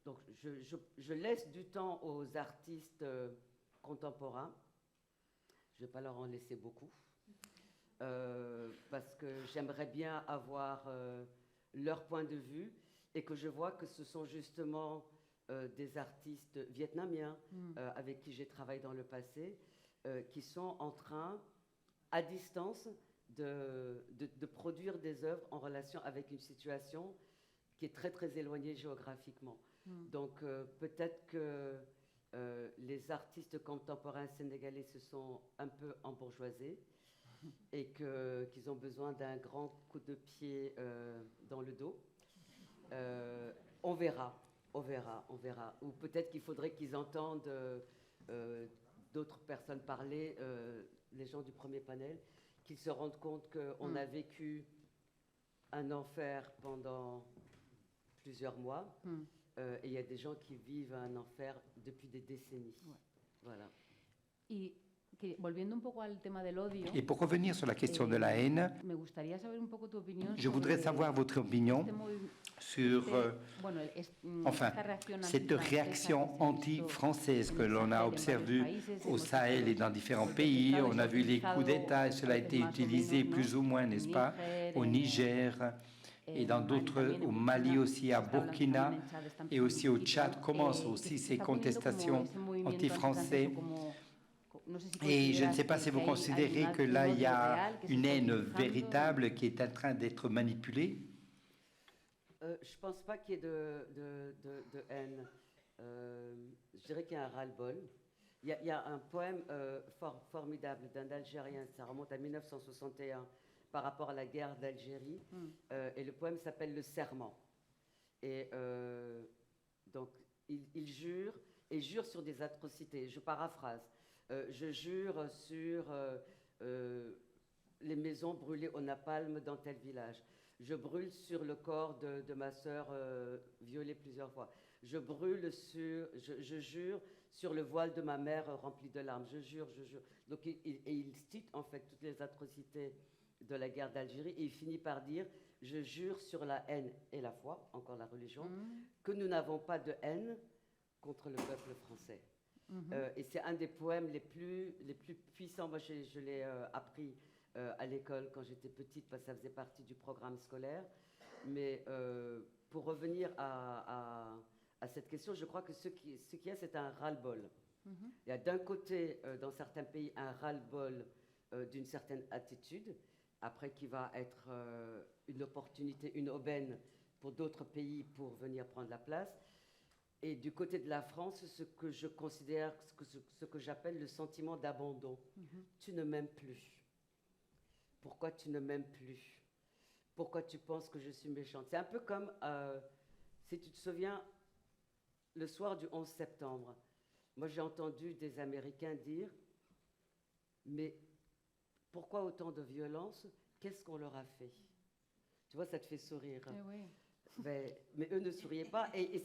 Donc je laisse du temps aux artistes contemporains. Je ne vais pas leur en laisser beaucoup, parce que j'aimerais bien avoir leur point de vue, et que je vois que ce sont justement des artistes vietnamiens avec qui j'ai travaillé dans le passé, qui sont en train, à distance, de produire des œuvres en relation avec une situation qui est très très éloignée géographiquement. Donc peut-être que les artistes contemporains sénégalais se sont un peu embourgeoisés et qu'ils ont besoin d'un grand coup de pied dans le dos. On verra. Ou peut-être qu'il faudrait qu'ils entendent d'autres personnes parler, les gens du premier panel, qu'ils se rendent compte qu'on a vécu un enfer pendant plusieurs mois, et il y a des gens qui vivent un enfer depuis des décennies. Voilà. Y volviendo un poco al tema del odio, Et pour revenir sur la question de la haine, me gustaría saber un poco tu opinión je voudrais savoir votre opinion sur enfin, cette réaction anti-française que l'on a observée au Sahel et dans différents pays. On a vu les coups d'État et cela a été utilisé plus ou moins, n'est-ce pas, au Niger et dans d'autres, au Mali aussi, à Burkina et aussi au Tchad, commencent aussi ces contestations anti-françaises. Et je ne sais pas si vous considérez que là, il y a une haine véritable qui est en train d'être manipulée. Je ne pense pas qu'il y ait de haine. Je dirais qu'il y a un ras-le-bol. Il y a un poème formidable d'un Algérien, ça remonte à 1961, par rapport à la guerre d'Algérie. Et le poème s'appelle « Le Serment ». Et donc, il jure, et jure sur des atrocités. Je paraphrase. Je jure sur les maisons brûlées au napalm dans tel village. Je brûle sur le corps de ma sœur violée plusieurs fois. Je jure sur le voile de ma mère rempli de larmes. Je jure. Donc, il cite en fait toutes les atrocités de la guerre d'Algérie et il finit par dire « Je jure sur la haine et la foi, encore la religion, que nous n'avons pas de haine contre le peuple français. » Et c'est un des poèmes les plus puissants. Moi, je l'ai appris à l'école quand j'étais petite, parce que ça faisait partie du programme scolaire. Mais pour revenir à cette question, je crois que ce qu'il y a, c'est un ras-le-bol. Il y a d'un côté, dans certains pays, un ras-le-bol d'une certaine attitude, après qui va être une opportunité, une aubaine pour d'autres pays pour venir prendre la place. Et du côté de la France, ce que je considère, ce que j'appelle le sentiment d'abandon. Tu ne m'aimes plus. Pourquoi tu ne m'aimes plus? Pourquoi tu penses que je suis méchante? C'est un peu comme, si tu te souviens, le soir du 11 septembre, moi j'ai entendu des Américains dire « Mais pourquoi autant de violence? Qu'est-ce qu'on leur a fait ?» Tu vois, ça te fait sourire. Oui. Mais eux ne souriaient pas et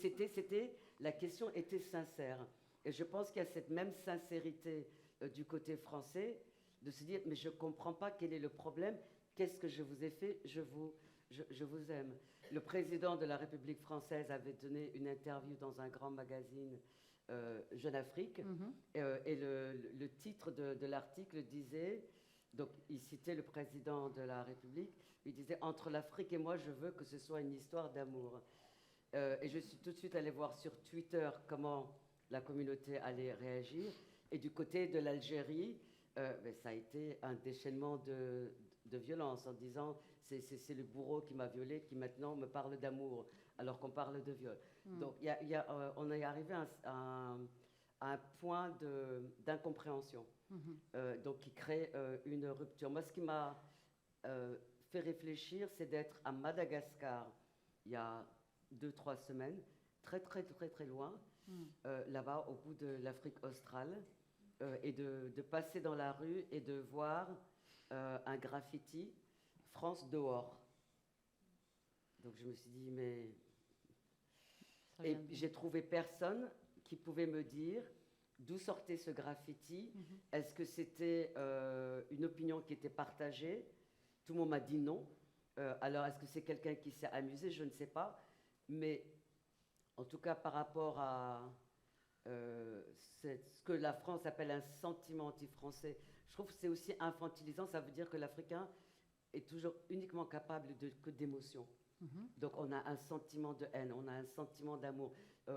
la question était sincère. Et je pense qu'il y a cette même sincérité du côté français de se dire « Mais je ne comprends pas quel est le problème, qu'est-ce que je vous ai fait, je vous aime. » Le président de la République française avait donné une interview dans un grand magazine Jeune Afrique et le titre de l'article disait, donc il citait le président de la République, il disait « Entre l'Afrique et moi, je veux que ce soit une histoire d'amour. » Et je suis tout de suite allée voir sur Twitter comment la communauté allait réagir. Et du côté de l'Algérie, ça a été un déchaînement de violence en disant c'est le bourreau qui m'a violée qui maintenant me parle d'amour alors qu'on parle de viol. Donc on est arrivé à un point d'incompréhension donc qui crée une rupture. Moi, ce qui m'a fait réfléchir, c'est d'être à Madagascar il y a 2-3 semaines, très loin, là-bas au bout de l'Afrique australe, et de passer dans la rue et de voir un graffiti « France dehors ». Donc je me suis dit, mais... Et j'ai trouvé personne qui pouvait me dire d'où sortait ce graffiti. Est-ce que c'était une opinion qui était partagée? Tout le monde m'a dit non. Alors, est-ce que c'est quelqu'un qui s'est amusé? Je ne sais pas. Mais en tout cas, par rapport à ce que la France appelle un sentiment anti-français, je trouve que c'est aussi infantilisant. Ça veut dire que l'Africain est toujours uniquement capable que d'émotions. Donc, on a un sentiment de haine, on a un sentiment d'amour.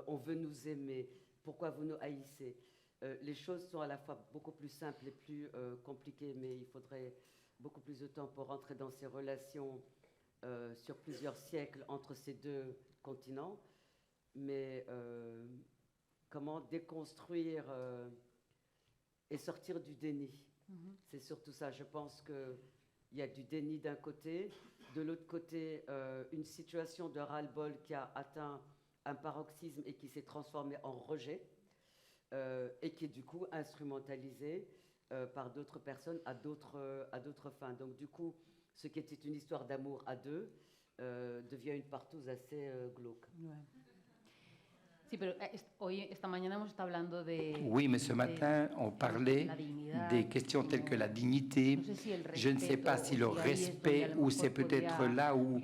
On veut nous aimer. Pourquoi vous nous haïssez? Les choses sont à la fois beaucoup plus simples et plus compliquées, mais il faudrait beaucoup plus de temps pour rentrer dans ces relations sur plusieurs siècles entre ces deux continents. Mais comment déconstruire et sortir du déni? C'est surtout ça. Je pense qu'il y a du déni d'un côté. De l'autre côté, une situation de ras-le-bol qui a atteint un paroxysme et qui s'est transformée en rejet et qui est du coup instrumentalisée par d'autres personnes à d'autres fins. Donc du coup, ce qui était une histoire d'amour à deux devient une partouze assez glauque. Ouais. Oui, mais ce matin, on parlait des questions telles que la dignité. Je ne sais pas si le respect, ou c'est peut-être là où...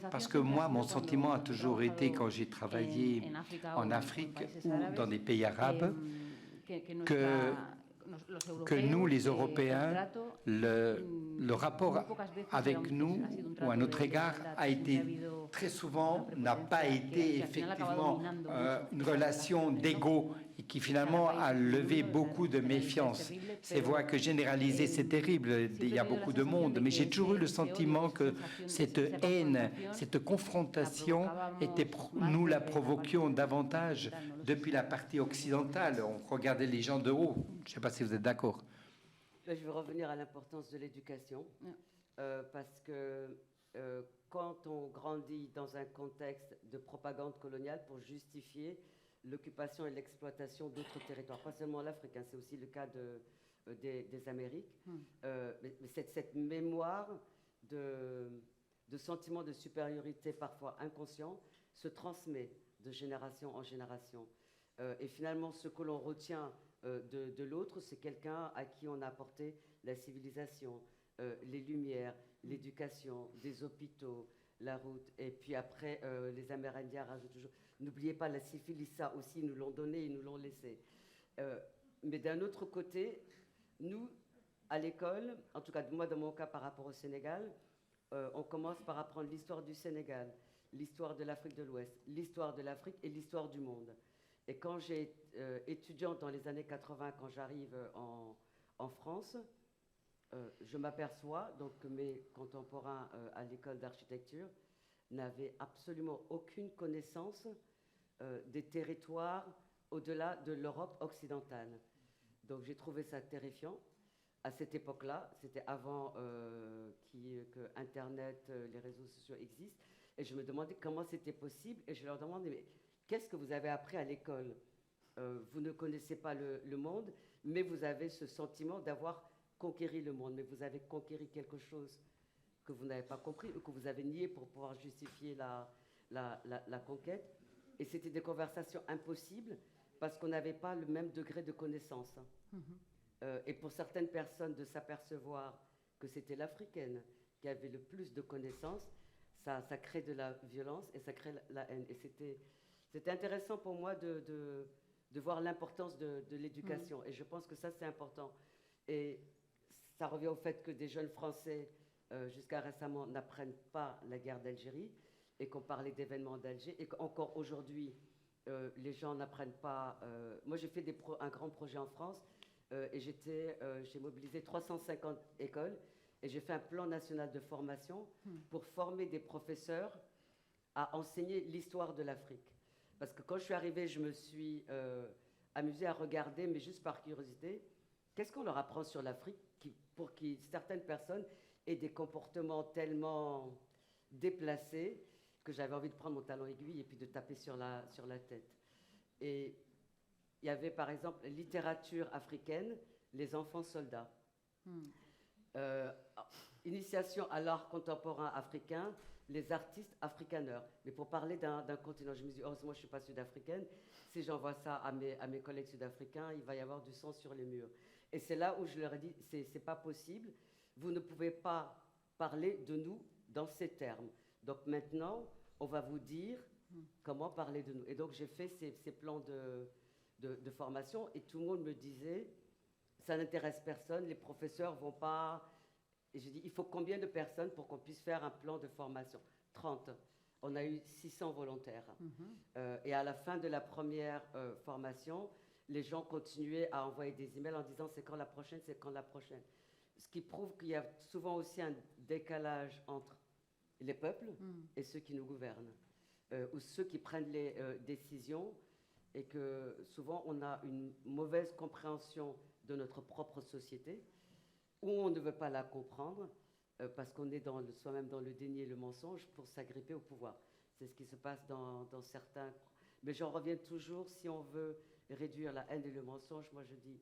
Parce que moi, mon sentiment a toujours été, quand j'ai travaillé en Afrique ou dans des pays arabes, que nous, les Européens, le rapport avec nous ou à notre égard a été très souvent, n'a pas été effectivement une relation d'ego et qui finalement a levé beaucoup de méfiance. C'est vrai que généraliser, c'est terrible, il y a beaucoup de monde, mais j'ai toujours eu le sentiment que cette haine, cette confrontation, nous la provoquions davantage depuis la partie occidentale. On regardait les gens de haut. Je ne sais pas si vous êtes d'accord. Je veux revenir à l'importance de l'éducation, parce que quand on grandit dans un contexte de propagande coloniale pour justifier l'occupation et l'exploitation d'autres territoires, pas seulement l'Afrique, c'est aussi le cas des Amériques, mais cette mémoire de sentiment de supériorité parfois inconscient se transmet de génération en génération. Et finalement, ce que l'on retient de l'autre, c'est quelqu'un à qui on a apporté la civilisation, les lumières, l'éducation, des hôpitaux, la route. Et puis après, les Amérindiens rajoutent toujours, n'oubliez pas la syphilis, ça aussi, ils nous l'ont donné, ils nous l'ont laissé. Mais d'un autre côté, nous, à l'école, en tout cas moi dans mon cas par rapport au Sénégal, on commence par apprendre l'histoire du Sénégal, l'histoire de l'Afrique de l'Ouest, l'histoire de l'Afrique et l'histoire du monde. Et quand j'ai étudiante dans les années 80, quand j'arrive en France, je m'aperçois donc que mes contemporains à l'école d'architecture n'avaient absolument aucune connaissance des territoires au-delà de l'Europe occidentale. Donc j'ai trouvé ça terrifiant. À cette époque-là, c'était avant que Internet, les réseaux sociaux existent, et je me demandais comment c'était possible, et je leur demandais, mais qu'est-ce que vous avez appris à l'école ? Vous ne connaissez pas le monde, mais vous avez ce sentiment d'avoir conquéri le monde, mais vous avez conquéri quelque chose que vous n'avez pas compris ou que vous avez nié pour pouvoir justifier la conquête. Et c'était des conversations impossibles parce qu'on n'avait pas le même degré de connaissance. Et pour certaines personnes, de s'apercevoir que c'était l'Africaine qui avait le plus de connaissances, ça crée de la violence et ça crée la haine. Et c'était intéressant pour moi de voir l'importance de l'éducation. Et je pense que ça, c'est important. Et ça revient au fait que des jeunes Français, jusqu'à récemment, n'apprennent pas la guerre d'Algérie et qu'on parlait d'événements d'Alger et qu'encore aujourd'hui, les gens n'apprennent pas... moi, j'ai fait un grand projet en France et j'ai mobilisé 350 écoles et j'ai fait un plan national de formation pour former des professeurs à enseigner l'histoire de l'Afrique. Parce que quand je suis arrivée, je me suis amusée à regarder, mais juste par curiosité, qu'est-ce qu'on leur apprend sur l'Afrique pour que certaines personnes aient des comportements tellement déplacés que j'avais envie de prendre mon talon aiguille et puis de taper sur la tête. Et il y avait par exemple littérature africaine, les enfants soldats. Initiation à l'art contemporain africain, les artistes africaneurs. Mais pour parler d'un continent, je me dis, oh, moi je ne suis pas sud-africaine, si j'envoie ça à mes collègues sud-africains, il va y avoir du sang sur les murs. Et c'est là où je leur ai dit, c'est pas possible, vous ne pouvez pas parler de nous dans ces termes. Donc maintenant, on va vous dire comment parler de nous. Et donc j'ai fait ces plans de formation et tout le monde me disait, ça n'intéresse personne, les professeurs vont pas... Et j'ai dit, il faut combien de personnes pour qu'on puisse faire un plan de formation ? 30. On a eu 600 volontaires. Et à la fin de la première formation, les gens continuaient à envoyer des emails en disant c'est quand la prochaine, c'est quand la prochaine. Ce qui prouve qu'il y a souvent aussi un décalage entre les peuples et ceux qui nous gouvernent, ou ceux qui prennent les décisions, et que souvent on a une mauvaise compréhension de notre propre société, ou on ne veut pas la comprendre, parce qu'on est soi-même dans le déni et le mensonge pour s'agripper au pouvoir. C'est ce qui se passe dans certains... Mais j'en reviens toujours, si on veut réduire la haine et le mensonge, moi je dis,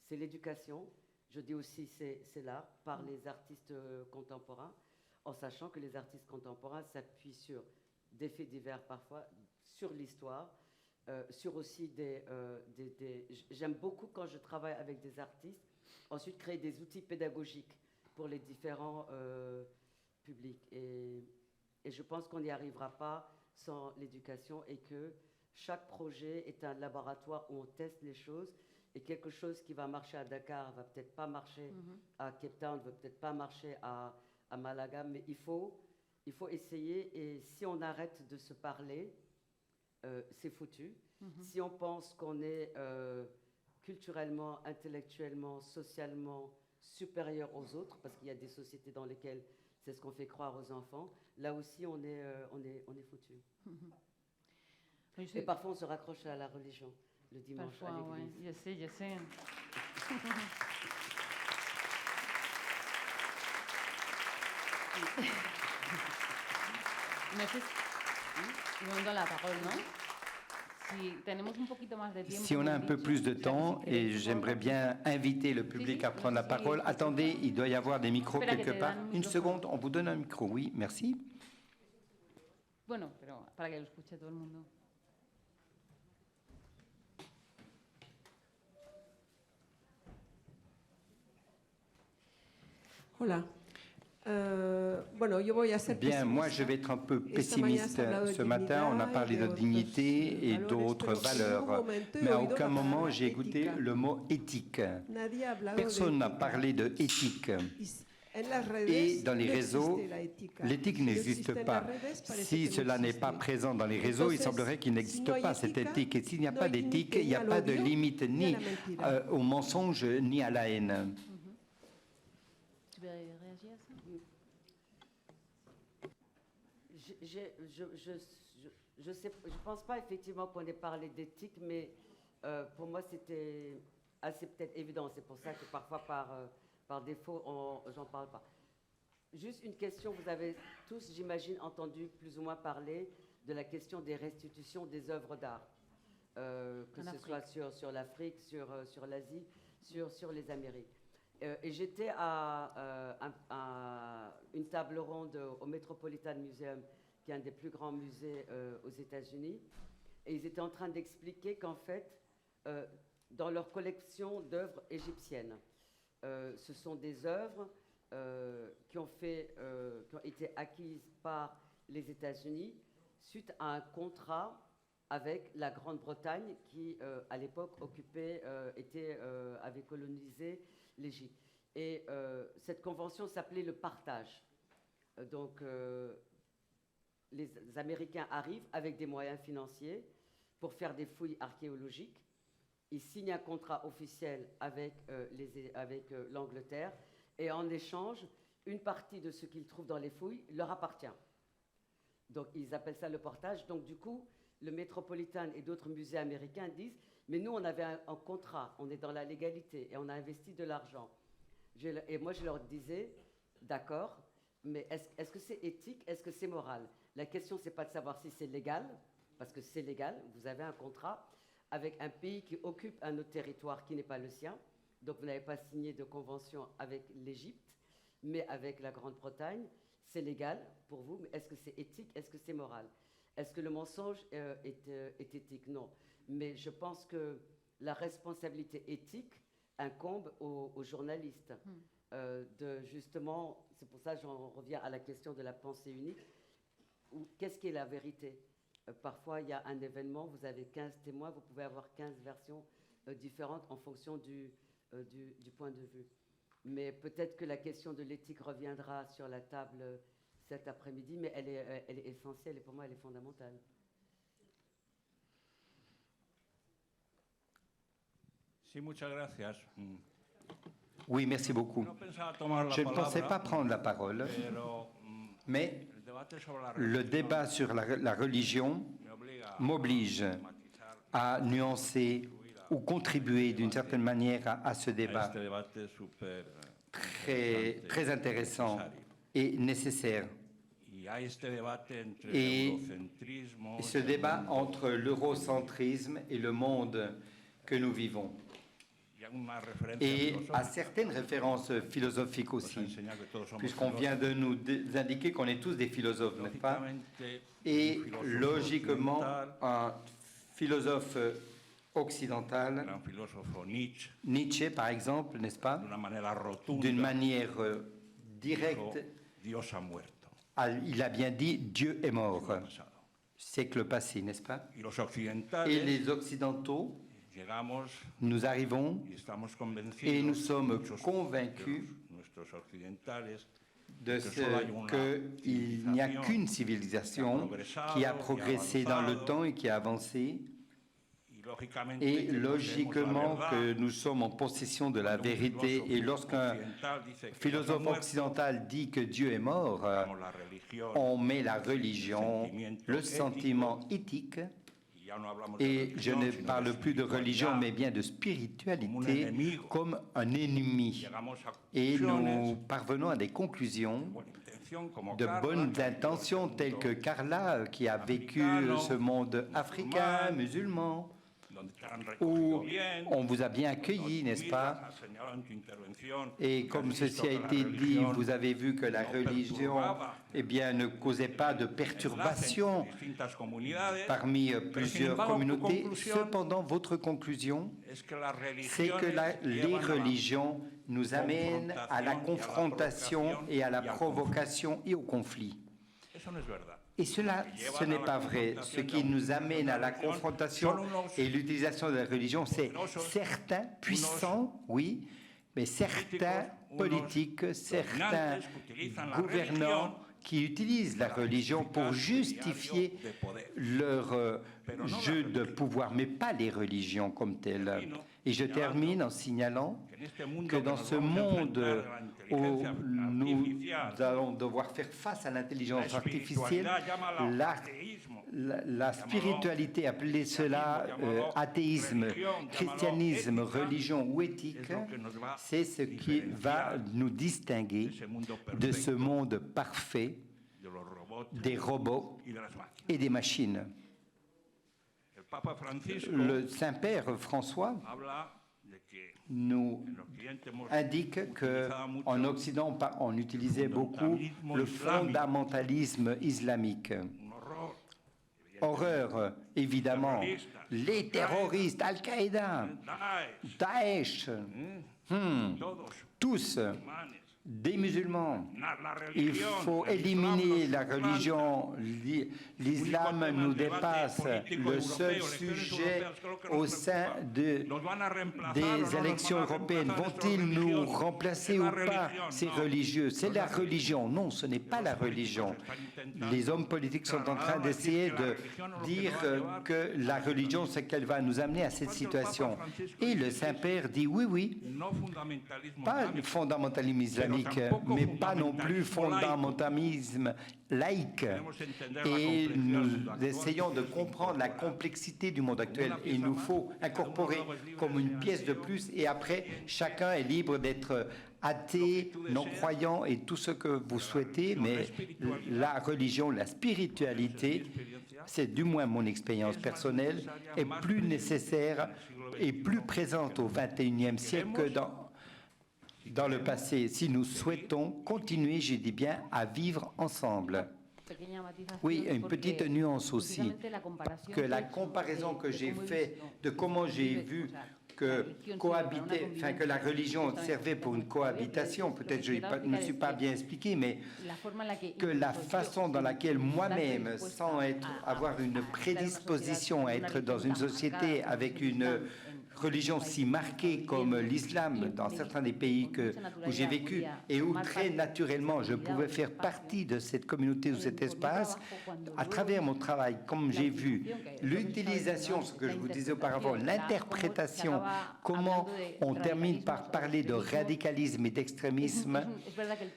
c'est l'éducation, je dis aussi c'est l'art, par les artistes contemporains, en sachant que les artistes contemporains s'appuient sur des faits divers parfois, sur l'histoire, sur aussi j'aime beaucoup quand je travaille avec des artistes, ensuite créer des outils pédagogiques pour les différents publics. Et je pense qu'on n'y arrivera pas sans l'éducation et que chaque projet est un laboratoire où on teste les choses et quelque chose qui va marcher à Dakar va peut-être pas marcher à Cape Town, va peut-être pas marcher à Malaga, mais il faut essayer. Et si on arrête de se parler, c'est foutu. Si on pense qu'on est culturellement, intellectuellement, socialement supérieur aux autres, parce qu'il y a des sociétés dans lesquelles c'est ce qu'on fait croire aux enfants, là aussi on est foutu. Et parfois on se raccroche à la religion le dimanche à l'église. Ouais. Je sais. Me donne la parole, non? Si on a un peu plus de temps, et j'aimerais bien inviter le public à prendre la parole. Attendez, il doit y avoir des micros quelque part. Une seconde, on vous donne un micro. Oui, merci. Bueno, pero para que lo escuche todo el mundo. Hola. Bueno, yo voy a ser Bien, moi je vais être un peu pessimiste. Ce matin, on a parlé de dignité et d'autres valeurs, mais à aucun moment j'ai écouté le mot éthique. Personne n'a parlé de éthique. Et dans les réseaux, l'éthique n'existe pas. Si cela n'est pas présent dans les réseaux, il semblerait qu'il n'existe pas cette éthique. Et s'il n'y a pas d'éthique, il n'y a pas de limite ni au mensonge ni à la haine. Tu veux réagir à ça? Je pense pas effectivement qu'on ait parlé d'éthique, mais pour moi c'était assez peut-être évident. C'est pour ça que parfois par défaut j'en parle pas. Juste une question, vous avez tous, j'imagine, entendu plus ou moins parler de la question des restitutions des œuvres d'art, que ce soit sur l'Afrique, sur l'Asie, sur les Amériques. Et j'étais à une table ronde au Metropolitan Museum, qui est un des plus grands musées aux États-Unis, et ils étaient en train d'expliquer qu'en fait, dans leur collection d'œuvres égyptiennes, ce sont des œuvres qui ont été acquises par les États-Unis suite à un contrat avec la Grande-Bretagne qui, à l'époque, avait colonisé l'Égypte. Et cette convention s'appelait le partage. Donc, les Américains arrivent avec des moyens financiers pour faire des fouilles archéologiques. Ils signent un contrat officiel avec l'Angleterre et en échange, une partie de ce qu'ils trouvent dans les fouilles leur appartient. Donc, ils appellent ça le partage. Donc, du coup, le Metropolitan et d'autres musées américains disent « Mais nous, on avait un contrat, on est dans la légalité et on a investi de l'argent. » Et moi, je leur disais « D'accord, mais est-ce que c'est éthique, est-ce que c'est moral ?» La question, ce n'est pas de savoir si c'est légal, parce que c'est légal, vous avez un contrat avec un pays qui occupe un autre territoire qui n'est pas le sien, donc vous n'avez pas signé de convention avec l'Égypte, mais avec la Grande-Bretagne, c'est légal pour vous, mais est-ce que c'est éthique, est-ce que c'est moral? Est-ce que le mensonge est éthique? Non. Mais je pense que la responsabilité éthique incombe aux journalistes. Justement, c'est pour ça que j'en reviens à la question de la pensée unique. Qu'est-ce qui est la vérité? Parfois, il y a un événement, vous avez 15 témoins, vous pouvez avoir 15 versions différentes en fonction du point de vue. Mais peut-être que la question de l'éthique reviendra sur la table cet après-midi, mais elle est essentielle et pour moi, elle est fondamentale. Sí, muchas gracias. Oui, merci beaucoup. Je ne pensais pas prendre la parole, mais le débat sur la religion m'oblige à nuancer ou contribuer d'une certaine manière à ce débat très intéressant et nécessaire. Et ce débat entre l'eurocentrisme et le monde que nous vivons. Et à certaines références philosophiques aussi, puisqu'on vient de nous indiquer qu'on est tous des philosophes, n'est-ce pas? Et logiquement, un philosophe occidental, gran filósofo Nietzsche, Nietzsche par exemple, n'est-ce pas, de una manera rotunda, d'une manière directe, dijo, Dios ha muerto. il a bien dit Dieu est mort, Siglo pasado. siècle passé, n'est-ce pas? Y los Et occidentales les Occidentaux, llegamos nous arrivons y estamos convencidos, et nous sommes muchos convaincus de nuestros occidentales, de ce qu'il n'y a qu'une civilisation qui a progressé dans le temps et qui a avancé, et logiquement que nous sommes en possession de la vérité. Et lorsqu'un philosophe occidental dit que Dieu est mort, on met la religion, le sentiment éthique, et je ne parle plus de religion, mais bien de spiritualité, comme un ennemi. Et nous parvenons à des conclusions de bonnes intentions, telles que Carla, qui a vécu ce monde africain, musulman, où on vous a bien accueilli, n'est-ce pas? Et comme ceci a été dit, vous avez vu que la religion, eh bien, ne causait pas de perturbations parmi plusieurs communautés. Cependant, votre conclusion, c'est que les religions nous amènent à la confrontation et à la provocation et au conflit. Et cela, ce n'est pas vrai. Ce qui nous amène à la confrontation et l'utilisation de la religion, c'est certains puissants, oui, mais certains politiques, certains gouvernants qui utilisent la religion pour justifier leur jeu de pouvoir, mais pas les religions comme telles. Et je termine en signalant que dans ce monde où nous allons devoir faire face à l'intelligence artificielle, la spiritualité, appelez cela athéisme, christianisme, religion ou éthique, c'est ce qui va nous distinguer de ce monde parfait des robots et des machines. Le Saint-Père François nous indique qu'en Occident, on utilisait beaucoup le fondamentalisme islamique. Horreur, évidemment, les terroristes, Al-Qaïda, Daesh, tous des musulmans. Il faut éliminer la religion. L'islam nous dépasse. Le seul sujet au sein des élections européennes, vont-ils nous remplacer ou pas, ces religieux? C'est la religion. Non, ce n'est pas la religion. Les hommes politiques sont en train d'essayer de dire que la religion, c'est qu'elle va nous amener à cette situation. Et le Saint-Père dit oui, oui, pas le fondamentalisme islamique, mais pas non plus fondamentalisme laïque. Et nous essayons de comprendre la complexité du monde actuel. Il nous faut incorporer comme une pièce de plus, et après, chacun est libre d'être athée, non-croyant et tout ce que vous souhaitez, mais la religion, la spiritualité, c'est du moins mon expérience personnelle, est plus nécessaire et plus présente au XXIe siècle que dans le passé, si nous souhaitons continuer, je dis bien, à vivre ensemble. Oui, une petite nuance aussi, que la comparaison que j'ai faite de comment j'ai vu que cohabiter, enfin que la religion servait pour une cohabitation, peut-être je ne me suis pas bien expliqué, mais que la façon dans laquelle moi-même, sans avoir une prédisposition à être dans une société avec une religion si marquée comme l'islam dans certains des pays où j'ai vécu et où très naturellement je pouvais faire partie de cette communauté ou cet espace à travers mon travail, comme j'ai vu l'utilisation, ce que je vous disais auparavant, l'interprétation, comment on termine par parler de radicalisme et d'extrémisme.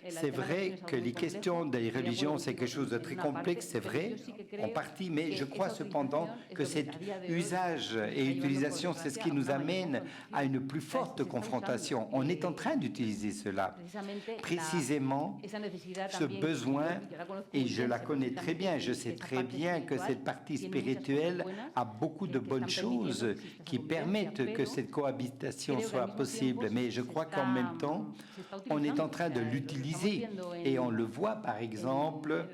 C'est vrai que les questions des religions, c'est quelque chose de très complexe, c'est vrai, en partie, mais je crois cependant que cet usage et utilisation, c'est ce qui nous amène à une plus forte confrontation. On est en train d'utiliser cela. Précisément, ce besoin, et je la connais très bien, je sais très bien que cette partie spirituelle a beaucoup de bonnes choses qui permettent que cette cohabitation soit possible, mais je crois qu'en même temps, on est en train de l'utiliser et on le voit par exemple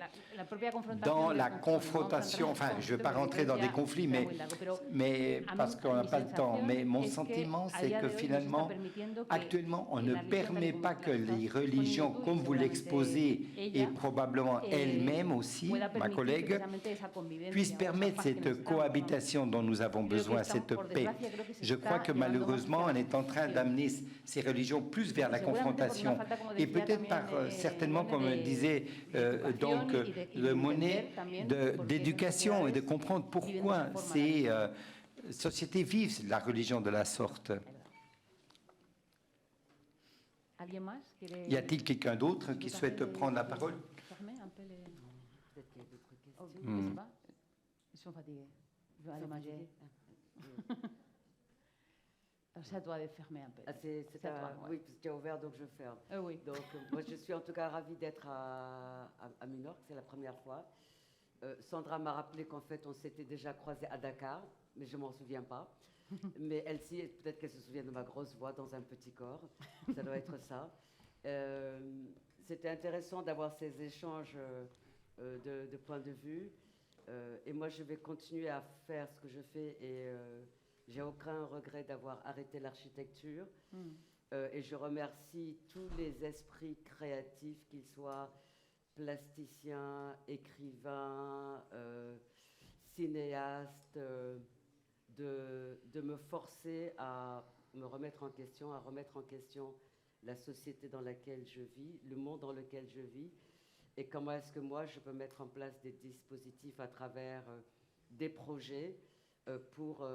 dans la confrontation, enfin je ne vais pas rentrer dans des conflits, mais parce qu'on n'a pas le temps, mais mon sentiment c'est que finalement, actuellement, on ne permet pas que les religions, comme vous l'exposez, et probablement elle-même aussi, ma collègue, puissent permettre cette cohabitation dont nous avons besoin, cette paix. Je crois que malheureusement, on est en train d'amener ces religions plus vers la confrontation, et peut-être par, certainement, comme disait donc le monnaie d'éducation et de comprendre pourquoi ces sociétés vivent la religion de la sorte. Y a-t-il quelqu'un d'autre qui souhaite prendre la parole? C'est à toi de fermer un peu. C'est à toi, oui, parce que tu as ouvert, donc je ferme. Oui. Donc, moi, je suis en tout cas ravie d'être à Minorque, c'est la première fois. Sandra m'a rappelé qu'en fait, on s'était déjà croisés à Dakar, mais je ne m'en souviens pas. Mais Elsie, peut-être qu'elle se souvient de ma grosse voix dans un petit corps. Ça doit être ça. C'était intéressant d'avoir ces échanges de points de vue. Et moi, je vais continuer à faire ce que je fais et j'ai aucun regret d'avoir arrêté l'architecture. Et je remercie tous les esprits créatifs, qu'ils soient plasticiens, écrivains, cinéastes, de me forcer à me remettre en question, à remettre en question la société dans laquelle je vis, le monde dans lequel je vis, et comment est-ce que moi je peux mettre en place des dispositifs à travers des projets pour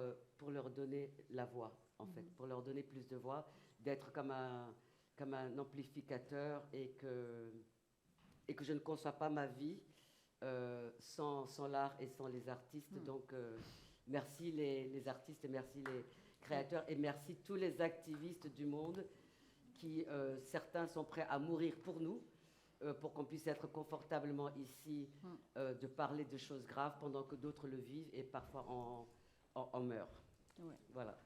leur donner la voix, en fait, pour leur donner plus de voix, d'être comme un amplificateur et que je ne conçois pas ma vie sans l'art et sans les artistes. Donc, merci les artistes et merci les créateurs et merci tous les activistes du monde qui, certains sont prêts à mourir pour nous, pour qu'on puisse être confortablement ici, de parler de choses graves pendant que d'autres le vivent et parfois en meurent. Ouais. Voilà.